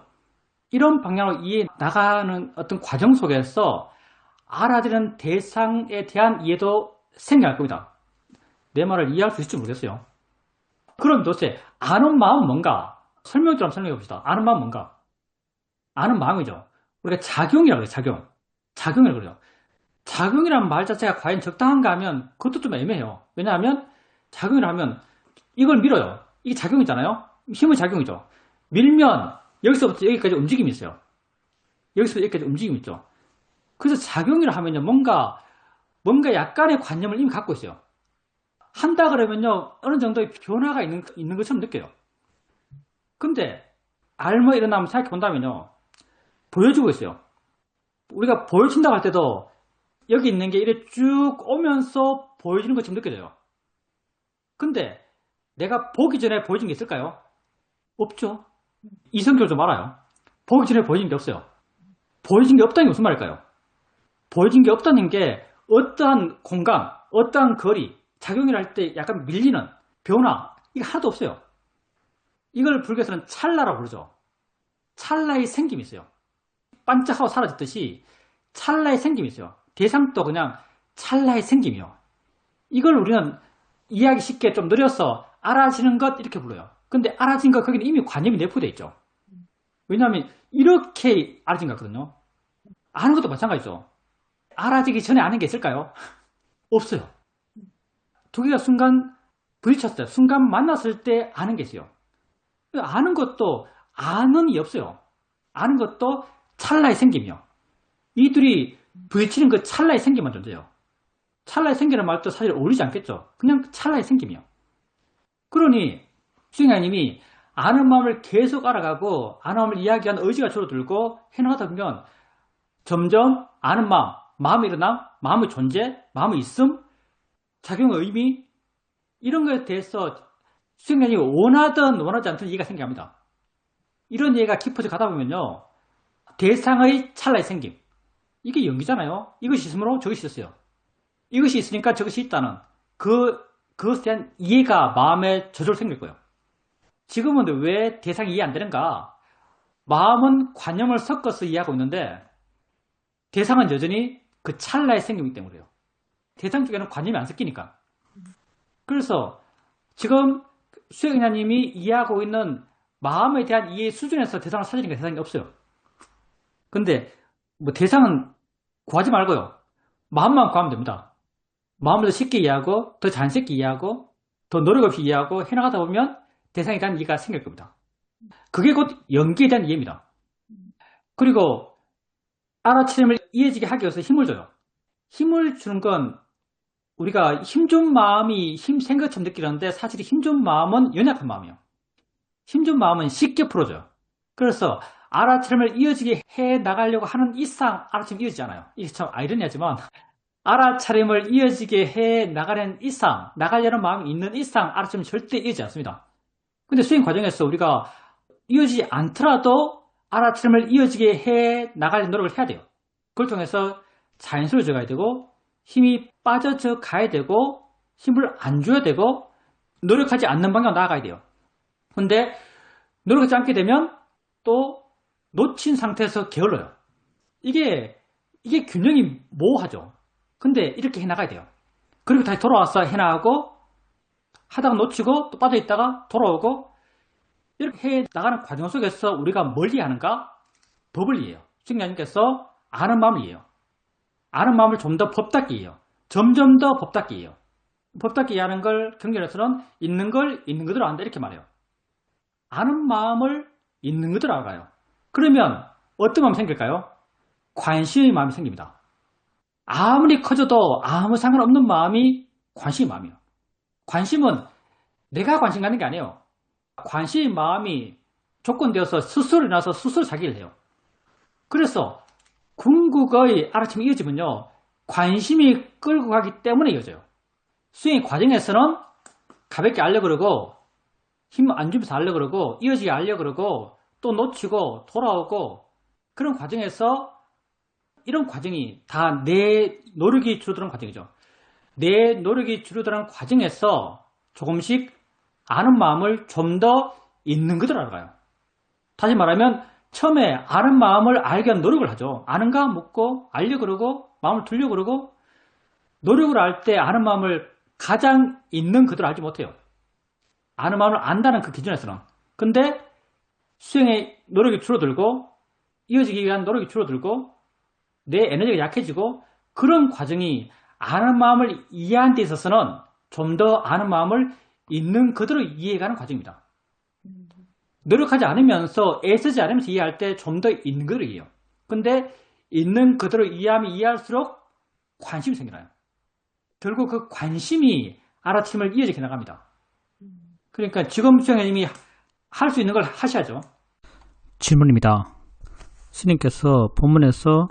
이런 방향으로 이해 나가는 어떤 과정 속에서 알아들은 대상에 대한 이해도 생겨날 겁니다. 내 말을 이해할 수 있을지 모르겠어요. 그럼 도대체 아는 마음은 뭔가? 설명처럼 설명해 봅시다. 아는 마음은 뭔가? 아는 마음이죠. 우리가 작용이라고 해요. 작용. 작용이라고 그래요. 작용이라는 말 자체가 과연 적당한가 하면 그것도 좀 애매해요. 왜냐하면 작용이라 하면 이걸 밀어요. 이게 작용이잖아요. 힘의 작용이죠. 밀면 여기서부터 여기까지 움직임이 있어요. 여기서부터 여기까지 움직임이 있죠. 그래서 작용이라 하면요. 뭔가 약간의 관념을 이미 갖고 있어요. 한다 그러면요. 어느 정도의 변화가 있는 것처럼 느껴요. 근데 알뭐 일어나면 생각해 본다면요. 보여주고 있어요. 우리가 보여준다고 할 때도 여기 있는 게 이렇게 쭉 오면서 보여지는 것처럼 느껴져요. 근데 내가 보기 전에 보여진 게 있을까요? 없죠. 이성격을 좀 알아요. 보기 전에 보여진 게 없어요. 보여진 게 없다는 게 무슨 말일까요? 보여진 게 없다는 게 어떠한 공간, 어떠한 거리, 작용을 할 때 약간 밀리는 변화, 이게 하나도 없어요. 이걸 불교에서는 찰나라고 부르죠. 찰나의 생김이 있어요. 반짝하고 사라졌듯이 찰나의 생김이 있어요. 대상도 그냥 찰나의 생김이요. 이걸 우리는 이해하기 쉽게 좀 느려서 알아지는 것 이렇게 불러요. 근데 알아진 것 거기는 이미 관념이 내포되어 있죠. 왜냐하면 이렇게 알아진 거거든요. 아는 것도 마찬가지죠. 알아지기 전에 아는 게 있을까요? 없어요. 두 개가 순간 부딪혔어요. 순간 만났을 때 아는 게 있어요. 아는 것도 아는이 없어요. 아는 것도 찰나의 생김이요. 이 둘이 부딪히는 그 찰나의 생김만 존재해요. 찰나의 생기는 말도 사실 어울리지 않겠죠. 그냥 찰나의 생김이요. 그러니 수행자님이 아는 마음을 계속 알아가고 아는 마음을 이야기하는 의지가 줄어들고 해나가다 보면 점점 아는 마음, 마음의 일어남, 마음의 존재, 마음의 있음, 작용의 의미 이런 것에 대해서 수행자님이 원하든 원하지 않든 이해가 생겨갑니다. 이런 이해가 깊어져 가다 보면요. 대상의 찰나의 생김 이게 연기잖아요. 이것이 있으므로 저것이 있었어요. 이것이 있으니까 저것이 있다는 그것에 대한 이해가 마음에 저절로 생길 거예요. 지금은 왜 대상이 이해 안 되는가? 마음은 관념을 섞어서 이해하고 있는데 대상은 여전히 그 찰나의 생김이기 때문에요. 대상 쪽에는 관념이 안 섞이니까. 그래서 지금 수행자님이 이해하고 있는 마음에 대한 이해 수준에서 대상을 찾으니까 대상이 없어요. 근데 뭐 대상은 구하지 말고요. 마음만 구하면 됩니다. 마음을 더 쉽게 이해하고 더 자연스럽게 이해하고 더 노력 없이 이해하고 해나가다 보면 대상에 대한 이해가 생길 겁니다. 그게 곧 연기에 대한 이해입니다. 그리고 알아차림을 이어지게 하기 위해서 힘을 줘요. 힘을 주는 건 우리가 힘 좋은 마음이 힘센 것처럼 느끼는데 사실 힘 좋은 마음은 연약한 마음이에요. 힘 좋은 마음은 쉽게 풀어줘요. 그래서 알아차림을 이어지게 해 나가려고 하는 이상 알아차림이 이어지지 않아요. 이게 참 아이러니하지만 알아차림을 이어지게 해 나가려는 이상, 나가려는 마음이 있는 이상 알아차림은 절대 이어지지 않습니다. 근데 수행 과정에서 우리가 이어지지 않더라도 알아차림을 이어지게 해 나가려는 노력을 해야 돼요. 그걸 통해서 자연스러워져 가야 되고 힘이 빠져져 가야 되고 힘을 안 줘야 되고 노력하지 않는 방향으로 나아가야 돼요. 근데 노력하지 않게 되면 또 놓친 상태에서 게을러요. 이게 균형이 모호하죠. 근데 이렇게 해나가야 돼요. 그리고 다시 돌아와서 해나가고 하다가 놓치고 또 빠져있다가 돌아오고 이렇게 해나가는 과정 속에서 우리가 뭘 이해하는가? 법을 이해해요. 수행자님께서 아는 마음을 이해해요. 아는 마음을 좀 더 법답게 이해해요. 점점 더 법답게 이해해요. 법답게 이해하는 걸 경전에서는 있는 걸 있는 그대로 안다 이렇게 말해요. 아는 마음을 있는 그대로 알아요. 그러면 어떤 마음이 생길까요? 관심의 마음이 생깁니다. 아무리 커져도 아무 상관없는 마음이 관심의 마음이에요. 관심은 내가 관심 갖는 게 아니에요. 관심의 마음이 조건되어서 스스로 일어나서 스스로 자기를 해요. 그래서 궁극의 알아침이 이어지면요. 관심이 끌고 가기 때문에 이어져요. 수행 과정에서는 가볍게 하려고 그러고 힘 안 주면서 하려고 그러고 이어지게 하려고 그러고 또 놓치고 돌아오고 그런 과정에서 이런 과정이 다 내 노력이 줄어드는 과정이죠. 내 노력이 줄어드는 과정에서 조금씩 아는 마음을 좀 더 있는 그대로 알아가요. 다시 말하면 처음에 아는 마음을 알기 위한 노력을 하죠. 아는가 묻고 알려고 그러고 마음을 두려고 그러고 노력을 할 때 아는 마음을 가장 있는 그대로 알지 못해요. 아는 마음을 안다는 그 기준에서는. 근데 수행의 노력이 줄어들고 이어지기 위한 노력이 줄어들고 내 에너지가 약해지고 그런 과정이 아는 마음을 이해하는 데 있어서는 좀 더 아는 마음을 있는 그대로 이해해가는 과정입니다. 노력하지 않으면서 애쓰지 않으면서 이해할 때 좀 더 있는 그대로 이해해요. 근데 있는 그대로 이해하면 이해할수록 관심이 생겨나요. 결국 그 관심이 알아침을 이어지게 나갑니다. 그러니까 지금 수행자님이 할 수 있는 걸 하셔야죠. 질문입니다. 스님께서 본문에서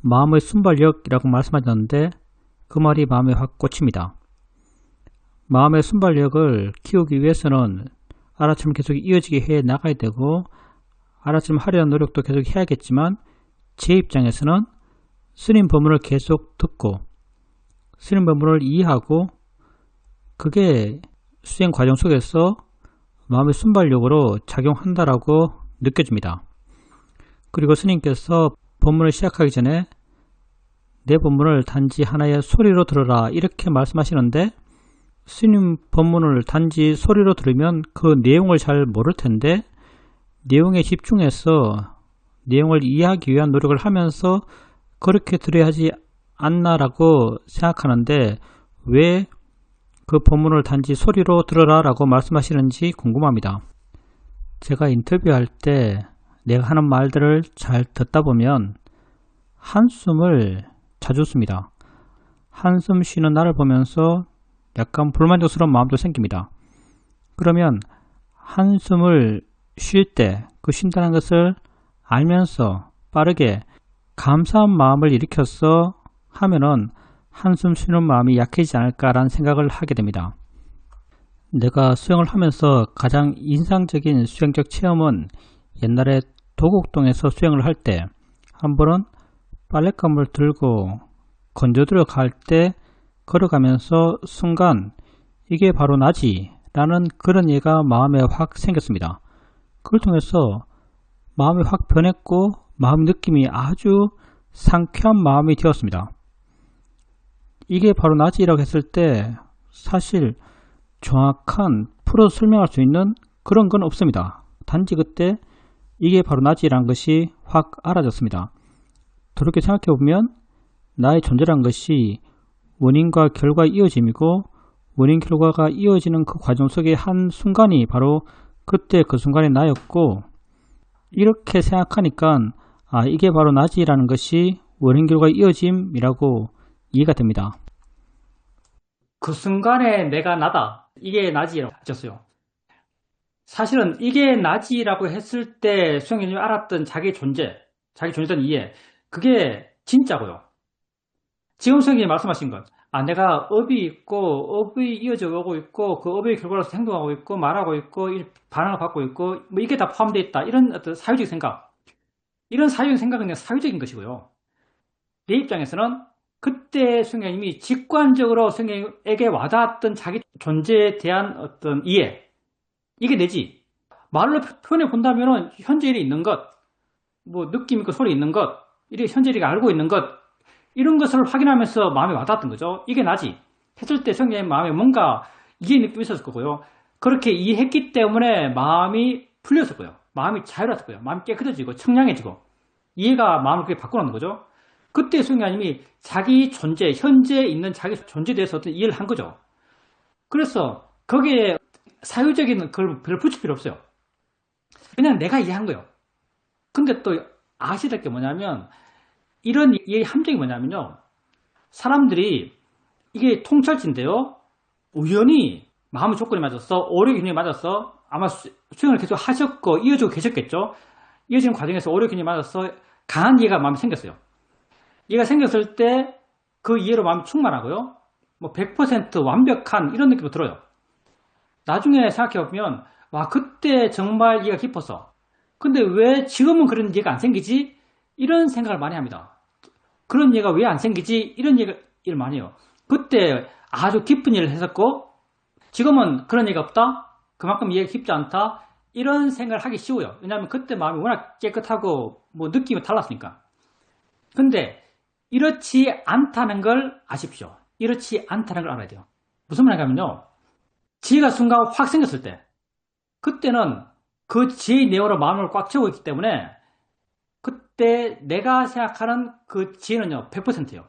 마음의 순발력이라고 말씀하셨는데 그 말이 마음에 확 꽂힙니다. 마음의 순발력을 키우기 위해서는 알아침을 계속 이어지게 해 나가야 되고 알아침 하려는 노력도 계속 해야겠지만 제 입장에서는 스님 법문을 계속 듣고 스님 법문을 이해하고 그게 수행 과정 속에서 마음의 순발력으로 작용한다라고 느껴집니다. 그리고 스님께서 법문을 시작하기 전에 내 법문을 단지 하나의 소리로 들어라 이렇게 말씀하시는데 스님 법문을 단지 소리로 들으면 그 내용을 잘 모를 텐데 내용에 집중해서 내용을 이해하기 위한 노력을 하면서 그렇게 들어야 하지 않나라고 생각하는데 왜 그 법문을 단지 소리로 들어라 라고 말씀하시는지 궁금합니다. 제가 인터뷰할 때 내가 하는 말들을 잘 듣다 보면 한숨을 자주 씁니다. 한숨 쉬는 나를 보면서 약간 불만족스러운 마음도 생깁니다. 그러면 한숨을 쉴 때 그 쉰다는 것을 알면서 빠르게 감사한 마음을 일으켜서 하면은 한숨 쉬는 마음이 약해지지 않을까라는 생각을 하게 됩니다. 내가 수행을 하면서 가장 인상적인 수행적 체험은 옛날에 도곡동에서 수행을 할 때 한 번은 빨랫감을 들고 건져들어 갈 때 걸어가면서 순간 이게 바로 나지 라는 그런 예가 마음에 확 생겼습니다. 그걸 통해서 마음이 확 변했고 마음 느낌이 아주 상쾌한 마음이 되었습니다. 이게 바로 나지라고 했을 때 사실 정확한 풀어 설명할 수 있는 그런 건 없습니다. 단지 그때 이게 바로 나지라는 것이 확 알아졌습니다. 그렇게 생각해 보면 나의 존재란 것이 원인과 결과의 이어짐이고 원인 결과가 이어지는 그 과정 속의 한 순간이 바로 그때 그 순간의 나였고 이렇게 생각하니까 이게 바로 나지라는 것이 원인 결과 이어짐이라고 이해가 됩니다. 그 순간에 내가 나다. 이게 나지라고 하셨어요. 사실은 이게 나지라고 했을 때 수영님이 알았던 자기 존재에 대한 이해, 그게 진짜고요. 지금 수영님이 말씀하신 것, 내가 업이 있고 업이 이어져 오고 있고 그 업의 결과로서 행동하고 있고 말하고 있고 반응을 받고 있고 뭐 이게 다 포함되어 있다. 이런 어떤 사유적인 생각, 이런 사유적인 생각은 그냥 사유적인 것이고요. 내 입장에서는 그때 수영님이 직관적으로 수영님에게 와닿았던 자기 존재에 대한 어떤 이해, 이게 내지. 말로 표현해 본다면은 현재 일이 있는 것, 뭐 느낌 있고 소리 있는 것, 이렇게 현재 일이 알고 있는 것, 이런 것을 확인하면서 마음에 와닿았던 거죠. 이게 나지. 했을 때 성령의 마음에 뭔가 이해 느낌이 있었을 거고요. 그렇게 이해했기 때문에 마음이 풀렸을 거예요. 마음이 자유로웠을 거예요. 마음이 깨끗해지고 청량해지고 이해가 마음을 그렇게 바꿔놓는 거죠. 그때 성령님이 자기 존재, 현재에 있는 자기 존재에 대해서 어떤 이해를 한 거죠. 그래서 거기에 사유적인 걸 별로 붙일 필요 없어요. 그냥 내가 이해한 거예요. 근데 또 아셔야 될 게 뭐냐면 이런 이해의 함정이 뭐냐면요. 사람들이 이게 통찰진데요. 우연히 마음의 조건이 맞았어. 오래 균형이 맞았어. 아마 수행을 계속 하셨고 이어지고 계셨겠죠. 이어지는 과정에서 오래 균형이 맞았어. 강한 이해가 마음에 생겼어요. 이해가 생겼을 때 그 이해로 마음이 충만하고요. 뭐 100% 완벽한 이런 느낌이 들어요. 나중에 생각해보면 와 그때 정말 이해가 깊었어. 근데 왜 지금은 그런 이해가 안 생기지? 이런 생각을 많이 합니다. 그런 이해가 왜 안 생기지? 이런 이해를 많이 해요. 그때 아주 깊은 이해를 했었고 지금은 그런 이해가 없다? 그만큼 이해가 깊지 않다? 이런 생각을 하기 쉬워요. 왜냐하면 그때 마음이 워낙 깨끗하고 뭐 느낌이 달랐으니까. 근데 이렇지 않다는 걸 아십시오. 이렇지 않다는 걸 알아야 돼요. 무슨 말이냐면요. 지혜가 순간 확 생겼을 때 그때는 그 지혜의 내용으로 마음을 꽉 채우고 있기 때문에 그때 내가 생각하는 그 지혜는요 100%예요.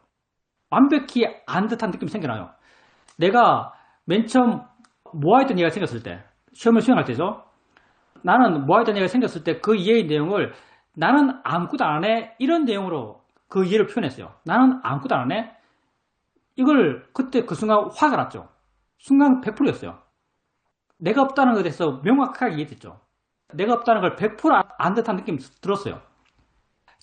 완벽히 안 듯한 느낌이 생겨나요. 내가 맨 처음 모아있던 이해가 생겼을 때 시험을 수행할 때죠. 나는 모아있던 이해가 생겼을 때 그 이해의 내용을 나는 아무것도 안 해 이런 내용으로 그 이해를 표현했어요. 나는 아무것도 안 해. 이걸 그때 그 순간 화가 났죠. 순간 100%였어요. 내가 없다는 것에 대해서 명확하게 이해됐죠. 내가 없다는 걸 100%안 듯한 느낌이 들었어요.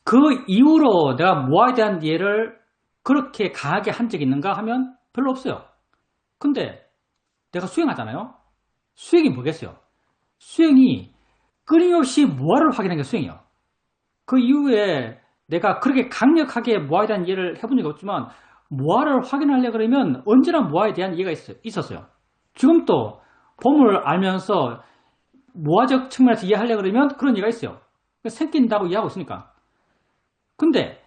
그 이후로 내가 모아에 대한 이해를 그렇게 강하게 한 적이 있는가 하면 별로 없어요. 근데 내가 수행하잖아요. 수행이 뭐겠어요? 수행이 끊임없이 모아를 확인하는 게 수행이에요. 그 이후에 내가 그렇게 강력하게 모아에 대한 이해를 해본 적이 없지만 모아를 확인하려고 그러면 언제나 모아에 대한 이해가 있었어요. 지금도 봄을 알면서 모아적 측면에서 이해하려고 그러면 그런 이해가 있어요. 생긴다고 이해하고 있으니까. 근데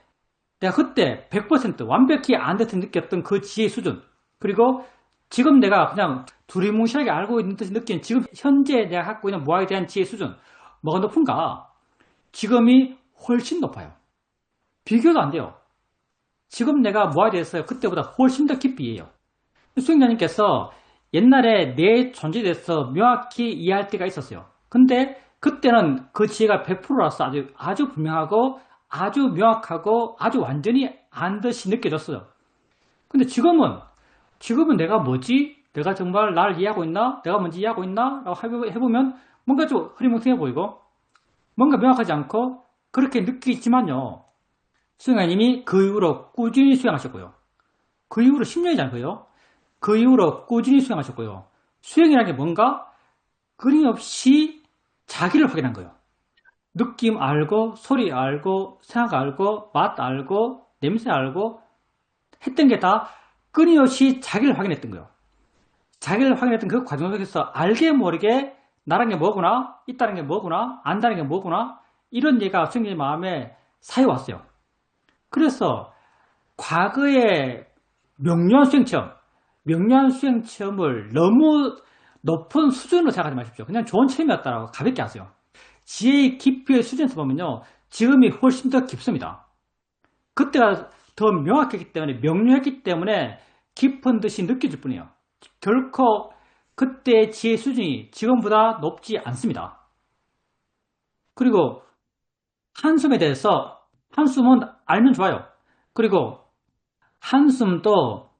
내가 그때 100% 완벽히 안 듯이 느꼈던 그 지혜 수준, 그리고 지금 내가 그냥 두리뭉실하게 알고 있는 듯이 느낀 지금 현재 내가 갖고 있는 모아에 대한 지혜 수준, 뭐가 높은가? 지금이 훨씬 높아요. 비교도 안 돼요. 지금 내가 모아에 대해서 그때보다 훨씬 더 깊이 이해해요. 수행자님께서 옛날에 내 존재에 대해서 명확히 이해할 때가 있었어요. 근데 그때는 그 지혜가 100%라서 아주 분명하고 아주 명확하고 아주 완전히 안 듯이 느껴졌어요. 근데 지금은 내가 뭐지? 내가 정말 나를 이해하고 있나? 내가 뭔지 이해하고 있나? 라고 해보면 뭔가 좀 흐리멍텅해 보이고 뭔가 명확하지 않고 그렇게 느끼지만요. 수행자님이 그 이후로 꾸준히 수행하셨고요. 그 이후로 10년이지 않고요. 그 이후로 꾸준히 수행하셨고요. 수행이라는 게 뭔가 끊임없이 자기를 확인한 거예요. 느낌 알고, 소리 알고, 생각 알고, 맛 알고, 냄새 알고 했던 게 다 끊임없이 자기를 확인했던 거예요. 자기를 확인했던 그 과정 속에서 알게 모르게 나라는 게 뭐구나, 있다는 게 뭐구나, 안다는 게 뭐구나 이런 얘가 수행자의 마음에 쌓여왔어요. 그래서 과거의 명료한 수행체험을 너무 높은 수준으로 생각하지 마십시오. 그냥 좋은 체험이었다라고 가볍게 하세요. 지혜의 깊이의 수준에서 보면요. 지금이 훨씬 더 깊습니다. 그때가 더 명확했기 때문에, 명료했기 때문에 깊은 듯이 느껴질 뿐이에요. 결코 그때의 지혜 수준이 지금보다 높지 않습니다. 그리고 한숨에 대해서, 한숨은 알면 좋아요. 그리고 한숨도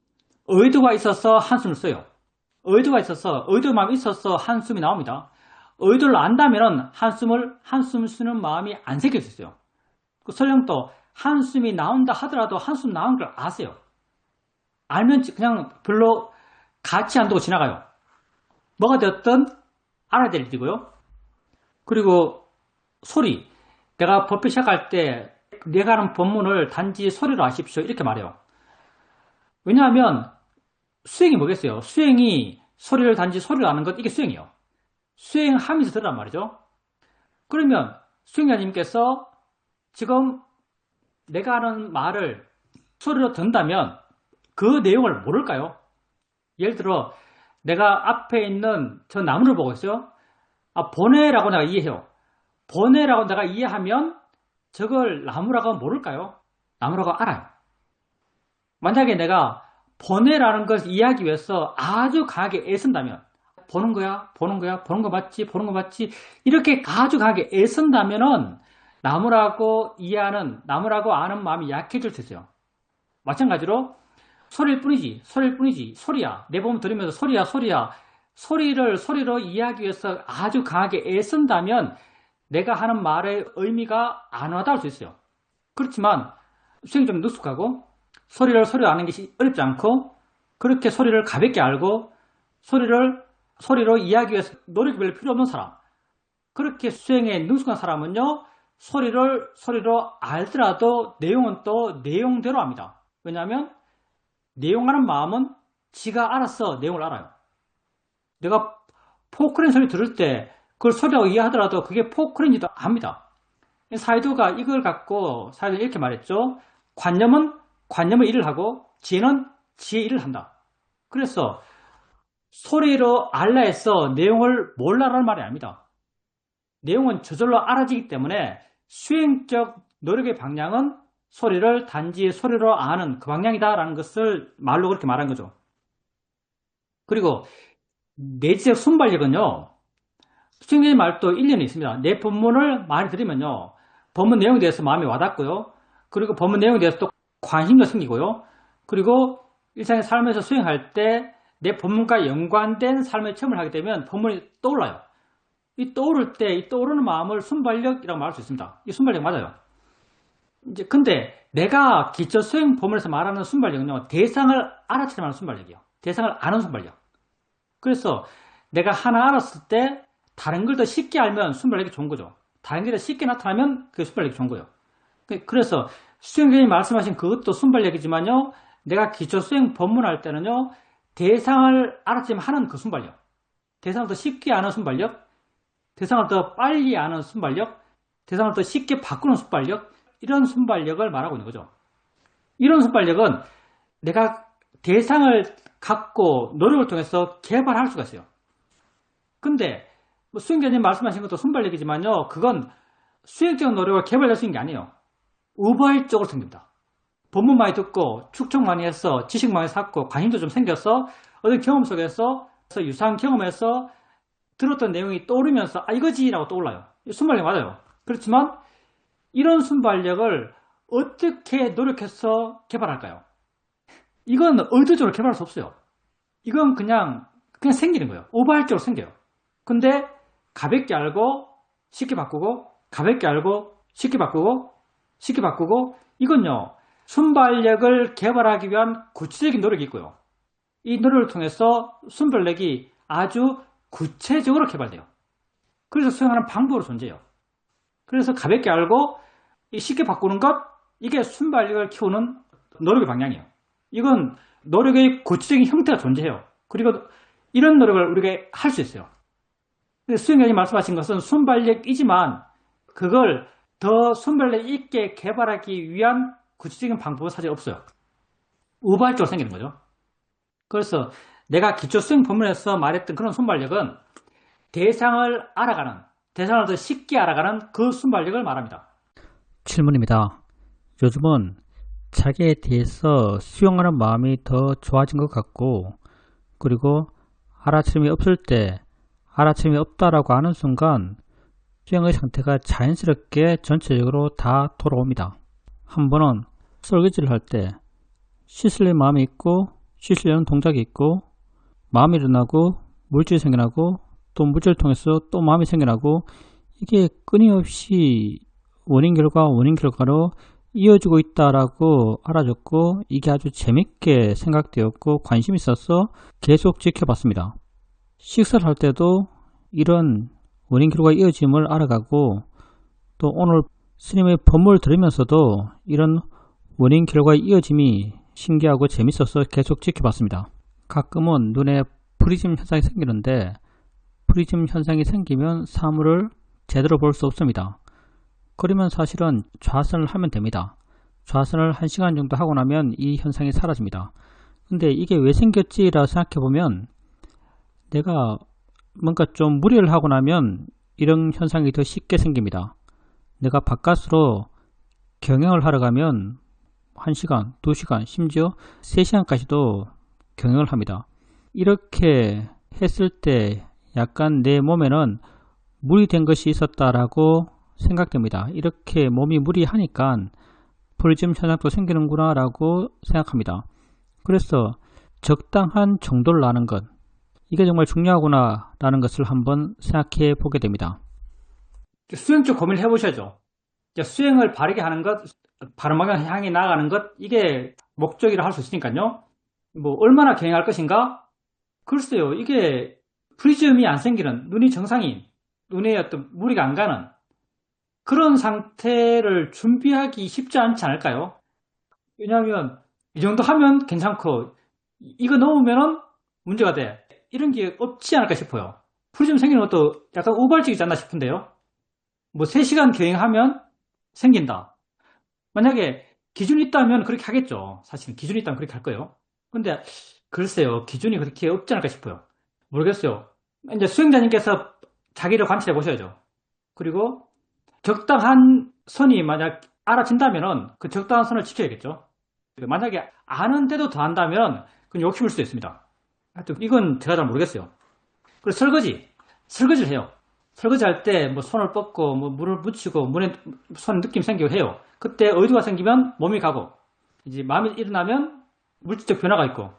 의도가 있어서 한숨을 써요. 의도가 있어서, 의도 마음이 있어서 한숨이 나옵니다. 의도를 안다면 한숨을 쉬는 마음이 안 생길 수 있어요. 설령 또 한숨이 나온다 하더라도 한숨 나온 걸 아세요. 알면 그냥 별로 가치 안 두고 지나가요. 뭐가 되었든 알아야 될 일이고요. 그리고 소리. 내가 법회 시작할 때 내가 하는 법문을 단지 소리로 아십시오. 이렇게 말해요. 왜냐하면 수행이 뭐겠어요? 수행이 소리를 단지 소리로 아는 것, 이게 수행이에요. 수행하면서 들으란 말이죠. 그러면 수행자님께서 지금 내가 하는 말을 소리로 듣는다면 그 내용을 모를까요? 예를 들어 내가 앞에 있는 저 나무를 보고 있어요. 보네라고 내가 이해해요. 보네라고 내가 이해하면 저걸 나무라고 모를까요? 나무라고 알아요. 만약에 내가 보네라는 것을 이해하기 위해서 아주 강하게 애쓴다면, 보는 거야, 보는 거야, 보는 거 맞지, 보는 거 맞지, 이렇게 아주 강하게 애쓴다면은 나무라고 이해하는, 나무라고 아는 마음이 약해질 수 있어요. 마찬가지로 소리일 뿐이지, 소리야. 내 몸 들으면서 소리야. 소리를 소리로 이해하기 위해서 아주 강하게 애쓴다면 내가 하는 말의 의미가 안 와닿을 수 있어요. 그렇지만 수행이 좀 능숙하고 소리를 소리로 아는 것이 어렵지 않고 그렇게 소리를 가볍게 알고 소리로 이해하기 위해서 노력이 별로 필요 없는 사람, 그렇게 수행에 능숙한 사람은요, 소리를 소리로 알더라도 내용은 또 내용대로 합니다. 왜냐하면 내용하는 마음은 지가 알아서 내용을 알아요. 내가 포크레인 소리 들을 때 그걸 소리라고 이해하더라도 그게 포크레인지도 압니다. 사이도가 이걸 갖고 사이도 이렇게 말했죠. 관념은 관념의 일을 하고 지혜는 지혜의 일을 한다. 그래서 소리로 알라 해서 내용을 몰라라는 말이 아닙니다. 내용은 저절로 알아지기 때문에 수행적 노력의 방향은 소리를 단지 소리로 아는 그 방향이다라는 것을 말로 그렇게 말한 거죠. 그리고 내지적 순발력은요, 수행자의 말도 일련이 있습니다. 내 법문을 많이 들으면요, 법문 내용에 대해서 마음이 와닿고요. 그리고 법문 내용에 대해서 또 관심도 생기고요. 그리고 일상의 삶에서 수행할 때 내 법문과 연관된 삶의 체험을 하게 되면 법문이 떠올라요. 이 떠오를 때 이 떠오르는 마음을 순발력이라고 말할 수 있습니다. 이 순발력 맞아요. 이제 근데 내가 기초 수행 법문에서 말하는 순발력은요, 대상을 알아채는 순발력이에요. 대상을 아는 순발력. 그래서 내가 하나 알았을 때 다른 걸 더 쉽게 알면 순발력이 좋은 거죠. 다른 게 더 쉽게 나타나면 그게 순발력이 좋은 거예요. 그래서 수행자님이 말씀하신 그것도 순발력이지만요, 내가 기초 수행 법문할 때는요, 대상을 알았지만 하는 그 순발력, 대상을 더 쉽게 아는 순발력, 대상을 더 빨리 아는 순발력, 대상을 더 쉽게 바꾸는 순발력, 이런 순발력을 말하고 있는 거죠. 이런 순발력은 내가 대상을 갖고 노력을 통해서 개발할 수가 있어요. 근데 수행자님 말씀하신 것도 순발력이지만요, 그건 수행적 노력을 개발할 수 있는 게 아니에요. 우발적으로 생깁니다. 법문 많이 듣고 축적 많이 해서 지식 많이 쌓고 관심도 좀 생겨서 어떤 경험 속에서 유사한 경험에서 들었던 내용이 떠오르면서 이거지라고 떠올라요. 순발력 맞아요. 그렇지만 이런 순발력을 어떻게 노력해서 개발할까요? 이건 의도적으로 개발할 수 없어요. 이건 그냥 생기는 거예요. 우발적으로 생겨요. 근데 가볍게 알고 쉽게 바꾸고, 가볍게 알고 쉽게 바꾸고, 이건요, 순발력을 개발하기 위한 구체적인 노력이 있고요. 이 노력을 통해서 순발력이 아주 구체적으로 개발돼요. 그래서 수행하는 방법으로 존재해요. 그래서 가볍게 알고 쉽게 바꾸는 것, 이게 순발력을 키우는 노력의 방향이에요. 이건 노력의 구체적인 형태가 존재해요. 그리고 이런 노력을 우리가 할 수 있어요. 수행자님 말씀하신 것은 순발력이지만 그걸 더 순발력 있게 개발하기 위한 구체적인 방법은 사실 없어요. 우발적으로 생기는 거죠. 그래서 내가 기초 수행 법문에서 말했던 그런 순발력은 대상을 알아가는, 대상을 더 쉽게 알아가는 그 순발력을 말합니다. 질문입니다. 요즘은 자기에 대해서 수용하는 마음이 더 좋아진 것 같고, 그리고 알아차림이 없을 때 알아차림이 없다라고 하는 순간 수행의 상태가 자연스럽게 전체적으로 다 돌아옵니다. 한 번은 설거지를 할 때 씻으려는 마음이 있고 씻으려는 동작이 있고, 마음이 일어나고 물질이 생겨나고 또 물질을 통해서 또 마음이 생겨나고, 이게 끊임없이 원인 결과로 이어지고 있다라고 알아졌고, 이게 아주 재밌게 생각되었고 관심이 있어서 계속 지켜봤습니다. 식사를 할 때도 이런 원인 결과 이어짐을 알아가고, 또 오늘 스님의 법문을 들으면서도 이런 원인 결과 이어짐이 신기하고 재밌어서 계속 지켜봤습니다. 가끔은 눈에 프리즘 현상이 생기는데, 프리즘 현상이 생기면 사물을 제대로 볼 수 없습니다. 그러면 사실은 좌선을 하면 됩니다. 좌선을 1시간 정도 하고 나면 이 현상이 사라집니다. 근데 이게 왜 생겼지라 생각해보면, 내가 뭔가 좀 무리를 하고 나면 이런 현상이 더 쉽게 생깁니다. 내가 바깥으로 경영을 하러 가면 1시간, 2시간, 심지어 3시간까지도 경영을 합니다. 이렇게 했을 때 약간 내 몸에는 무리된 것이 있었다라고 생각됩니다. 이렇게 몸이 무리하니까 프리즘 현상도 생기는구나 라고 생각합니다. 그래서 적당한 정도를 아는 것, 이게 정말 중요하구나 라는 것을 한번 생각해 보게 됩니다. 수행 쪽 고민을 해보셔야죠. 수행을 바르게 하는 것, 바른 방향 향해 나아가는 것, 이게 목적이라 할 수 있으니까요. 뭐 얼마나 경영할 것인가? 글쎄요, 이게 프리즘이 안 생기는, 눈이 정상인, 눈에 어떤 무리가 안 가는 그런 상태를 준비하기 쉽지 않지 않을까요? 왜냐하면 이 정도 하면 괜찮고 이거 넘으면 문제가 돼. 이런 게 없지 않을까 싶어요. 프리즘 생기는 것도 약간 우발적이지 않나 싶은데요. 뭐 3시간 경영하면 생긴다. 만약에 기준이 있다면 그렇게 하겠죠. 사실은 기준이 있다면 그렇게 할 거예요. 근데 글쎄요, 기준이 그렇게 없지 않을까 싶어요. 모르겠어요. 이제 수행자님께서 자기를 관찰해 보셔야죠. 그리고 적당한 선이 만약 알아진다면은 그 적당한 선을 지켜야겠죠. 만약에 아는데도 더 한다면 그건 욕심일 수도 있습니다. 하여튼 이건 제가 잘 모르겠어요. 그리고 설거지를 해요. 설거지할 때 뭐 손을 뻗고 뭐 물을 묻히고 물에 손 느낌 생기고 해요. 그때 의도가 생기면 몸이 가고, 이제 마음이 일어나면 물질적 변화가 있고,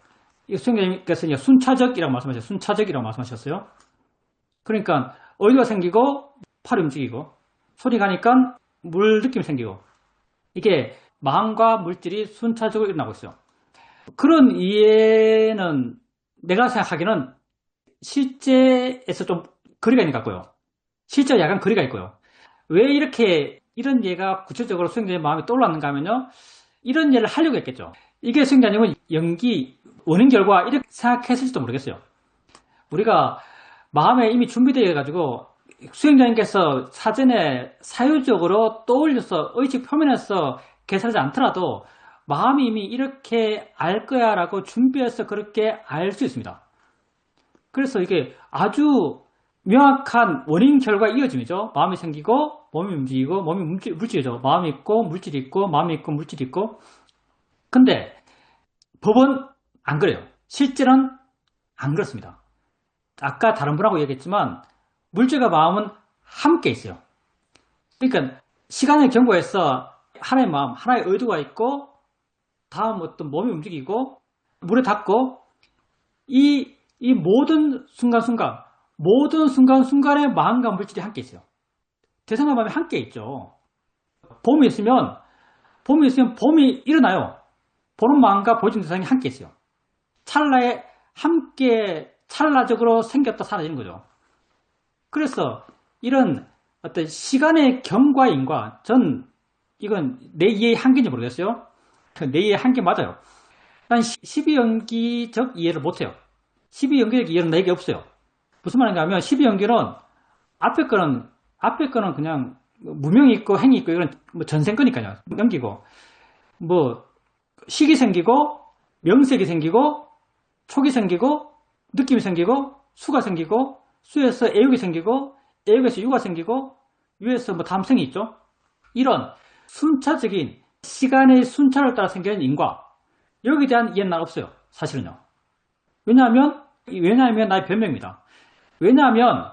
이 수행자님께서 순차적이라고 말씀하셨어요. 순차적이라고 말씀하셨어요. 그러니까 의도가 생기고 팔이 움직이고, 손이 가니까 물 느낌이 생기고, 이게 마음과 물질이 순차적으로 일어나고 있어요. 그런 이해는 내가 생각하기는 실제에서 좀 거리가 있는 것 같고요. 실제와 약간 거리가 있고요. 왜 이렇게 이런 예가 구체적으로 수행자의 마음에 떠올랐는가 하면요, 이런 예를 하려고 했겠죠. 이게 수행자님은 연기, 원인 결과 이렇게 생각했을지도 모르겠어요. 우리가 마음에 이미 준비되어 가지고 수행자님께서 사전에 사유적으로 떠올려서 의식 표면에서 개설하지 않더라도 마음이 이미 이렇게 알 거야 라고 준비해서 그렇게 알 수 있습니다. 그래서 이게 아주 명확한 원인 결과 이어짐이죠. 마음이 생기고 몸이 움직이고 몸이 물질이죠. 마음이 있고 물질이 있고 마음이 있고 물질이 있고. 근데 법은 안 그래요. 실제는 안 그렇습니다. 아까 다른 분하고 얘기했지만 물질과 마음은 함께 있어요. 그러니까 시간의 경고에서 하나의 마음, 하나의 의도가 있고, 다음 어떤 몸이 움직이고 물에 닿고, 이 모든 순간순간에 마음과 물질이 함께 있어요. 대상과 마음이 함께 있죠. 봄이 있으면 봄이 일어나요. 보는 마음과 보여준 대상이 함께 있어요. 찰나에 함께 찰나적으로 생겼다 사라지는 거죠. 그래서 이런 어떤 시간의 경과인과, 이건 내 이해의 한계인지 모르겠어요. 내 이해의 한계 맞아요. 난 12연기적 이해를 못해요. 12연기적 이해는 내게 없어요. 무슨 말인가 하면 12연기는 앞에 거는 그냥 무명이 있고 행이 있고 이건 뭐 전생 거니까요. 넘기고 뭐 식이 생기고 명색이 생기고 촉이 생기고 느낌이 생기고 수가 생기고 수에서 애육이 생기고 애육에서 유가 생기고 유에서 뭐 담생이 있죠. 이런 순차적인 시간의 순차를 따라 생기는 인과, 여기에 대한 이해는 없어요. 사실은요. 왜냐하면 나의 변명입니다. 왜냐하면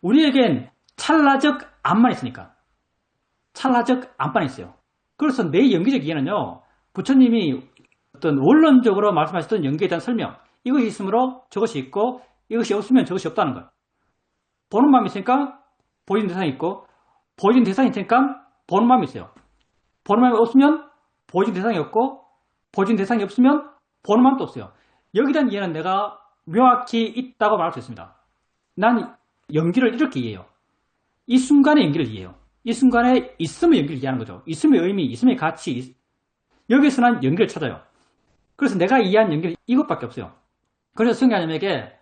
우리에겐 찰나적 암만 있으니까. 찰나적 암만 있어요. 그래서 내 연기적 이해는요, 부처님이 어떤 원론적으로 말씀하셨던 연기에 대한 설명, 이것이 있으므로 저것이 있고 이것이 없으면 저것이 없다는 거예요. 보는 마음이 있으니까 보이는 대상이 있고, 보이는 대상이 있으니까 보는 마음이 있어요. 보는 마음이 없으면 보이는 대상이 없고, 보이는 대상이 없으면 보는 마음도 없어요. 여기에 대한 이해는 내가 명확히 있다고 말할 수 있습니다. 난 연기를 이렇게 이해해요. 이 순간의 연기를 이해해요. 이 순간에 있음의 연기를 이해하는 거죠. 있음의 의미, 있음의 가치, 여기서 난 연기를 찾아요. 그래서 내가 이해한 연기는 이것밖에 없어요. 그래서 수행자님에게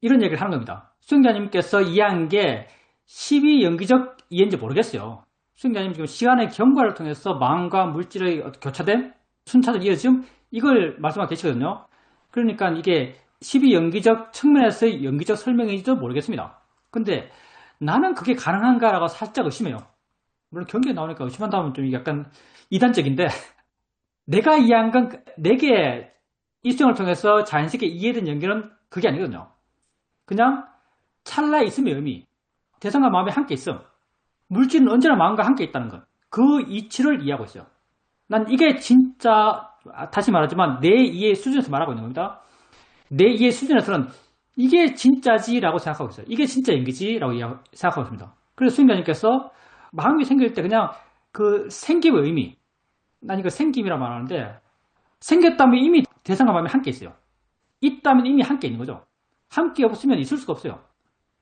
이런 얘기를 하는 겁니다. 수행자님께서 이해한 게 12연기적 이해인지 모르겠어요. 수행자님 지금 시간의 경과를 통해서 마음과 물질의 교차됨, 순차적 이어짐, 이걸 말씀하고 계시거든요. 그러니까 이게 12연기적 측면에서의 연기적 설명인지도 모르겠습니다. 근데 나는 그게 가능한가라고 살짝 의심해요. 물론 경기에 나오니까 의심한다면 좀 약간 이단적인데, 내가 이해한 건 내게 일정을 통해서 자연스럽게 이해된 연기는 그게 아니거든요. 그냥 찰나에 있음의 의미, 대상과 마음이 함께 있음, 물질은 언제나 마음과 함께 있다는 것, 그 이치를 이해하고 있어요. 난 이게 진짜, 다시 말하지만 내 이해 수준에서 말하고 있는 겁니다. 내 이해 수준에서는 이게 진짜지라고 생각하고 있어요. 이게 진짜 연기지라고 생각하고 있습니다. 그래서 수행자님께서 마음이 생길 때 그냥 그 생김의 의미, 난 이거 생김이라 말하는데, 생겼다면 이미 대상과 마음이 함께 있어요. 있다면 이미 함께 있는 거죠. 함께 없으면 있을 수가 없어요.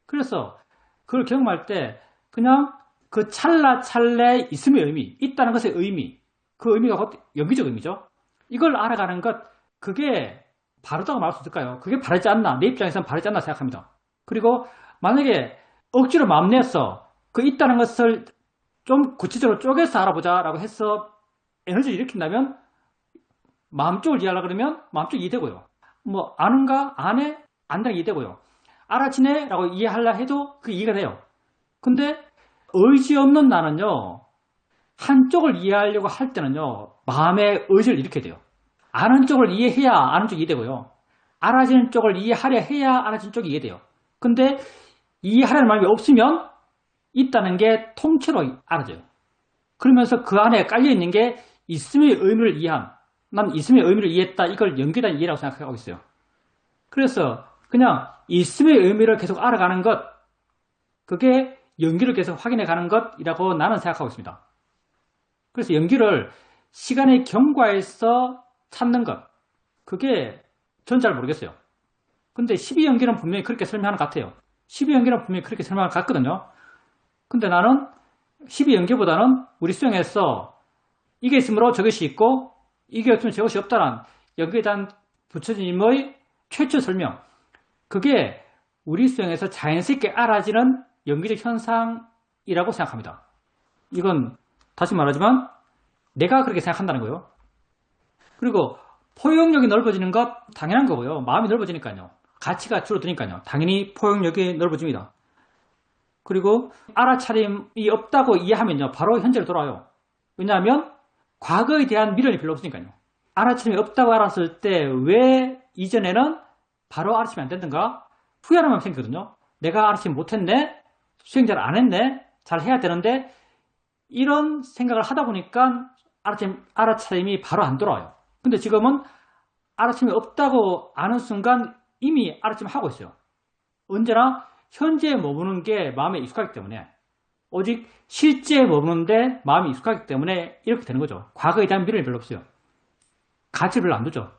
그래서 그걸 경험할 때 그냥 그 찰나에 있음의 의미, 있다는 것의 의미, 그 의미가 곧 연기적 의미죠. 이걸 알아가는 것, 그게 바르다고 말할 수 있을까요? 그게 바르지 않나, 내 입장에서는 바르지 않나 생각합니다. 그리고 만약에 억지로 마음 내서 그 있다는 것을 좀 구체적으로 쪼개서 알아보자 라고 해서 에너지를 일으킨다면 마음 쪽을 이해하려고 그러면 마음 쪽 이해되고요. 뭐 아는가? 안 해? 안다는 이해되고요. 알아지네? 라고 이해하려 해도 그 이해가 돼요. 근데 의지 없는 나는요, 한쪽을 이해하려고 할 때는요, 마음의 의지를 일으켜야 돼요. 아는 쪽을 이해해야 아는 쪽이 이해되고요. 알아지는 쪽을 이해하려 해야 알아지는 쪽이 이해돼요. 근데 이해하려는 마음이 없으면 있다는 게 통째로 알아져요. 그러면서 그 안에 깔려있는 게 있음의 의미를 이해한, 난 있음의 의미를 이해했다, 이걸 연결한 이해라고 생각하고 있어요. 그래서 그냥 있음의 의미를 계속 알아가는 것, 그게 연기를 계속 확인해 가는 것이라고 나는 생각하고 있습니다. 그래서 연기를 시간의 경과에서 찾는 것, 그게 전 잘 모르겠어요. 근데 12연기는 분명히 그렇게 설명하는 것 같아요. 12연기는 분명히 그렇게 설명하는 것 같거든요. 근데 나는 12연기보다는 우리 수행에서 이게 있으므로 저것이 있고 이게 없으면 저것이 없다는 연기에 대한 부처님의 최초 설명, 그게 우리 수행에서 자연스럽게 알아지는 연기적 현상이라고 생각합니다. 이건 다시 말하지만 내가 그렇게 생각한다는 거예요. 그리고 포용력이 넓어지는 것 당연한 거고요. 마음이 넓어지니까요. 가치가 줄어드니까요. 당연히 포용력이 넓어집니다. 그리고 알아차림이 없다고 이해하면요, 바로 현재로 돌아와요. 왜냐하면 과거에 대한 미련이 별로 없으니까요. 알아차림이 없다고 알았을 때 왜 이전에는 바로 알아차림이 안 됐던가? 후회하는 마음이 생기거든요. 내가 알아차림 못했네? 수행자를 안 했네? 잘 해야 되는데? 이런 생각을 하다 보니까 알아차림이 바로 안 돌아와요. 근데 지금은 알아차림이 없다고 아는 순간 이미 알아차림하고 있어요. 언제나 현재에 머무는 게 마음에 익숙하기 때문에, 오직 실제에 머무는데 마음이 익숙하기 때문에 이렇게 되는 거죠. 과거에 대한 미련이 별로 없어요. 가치를 별로 안 두죠.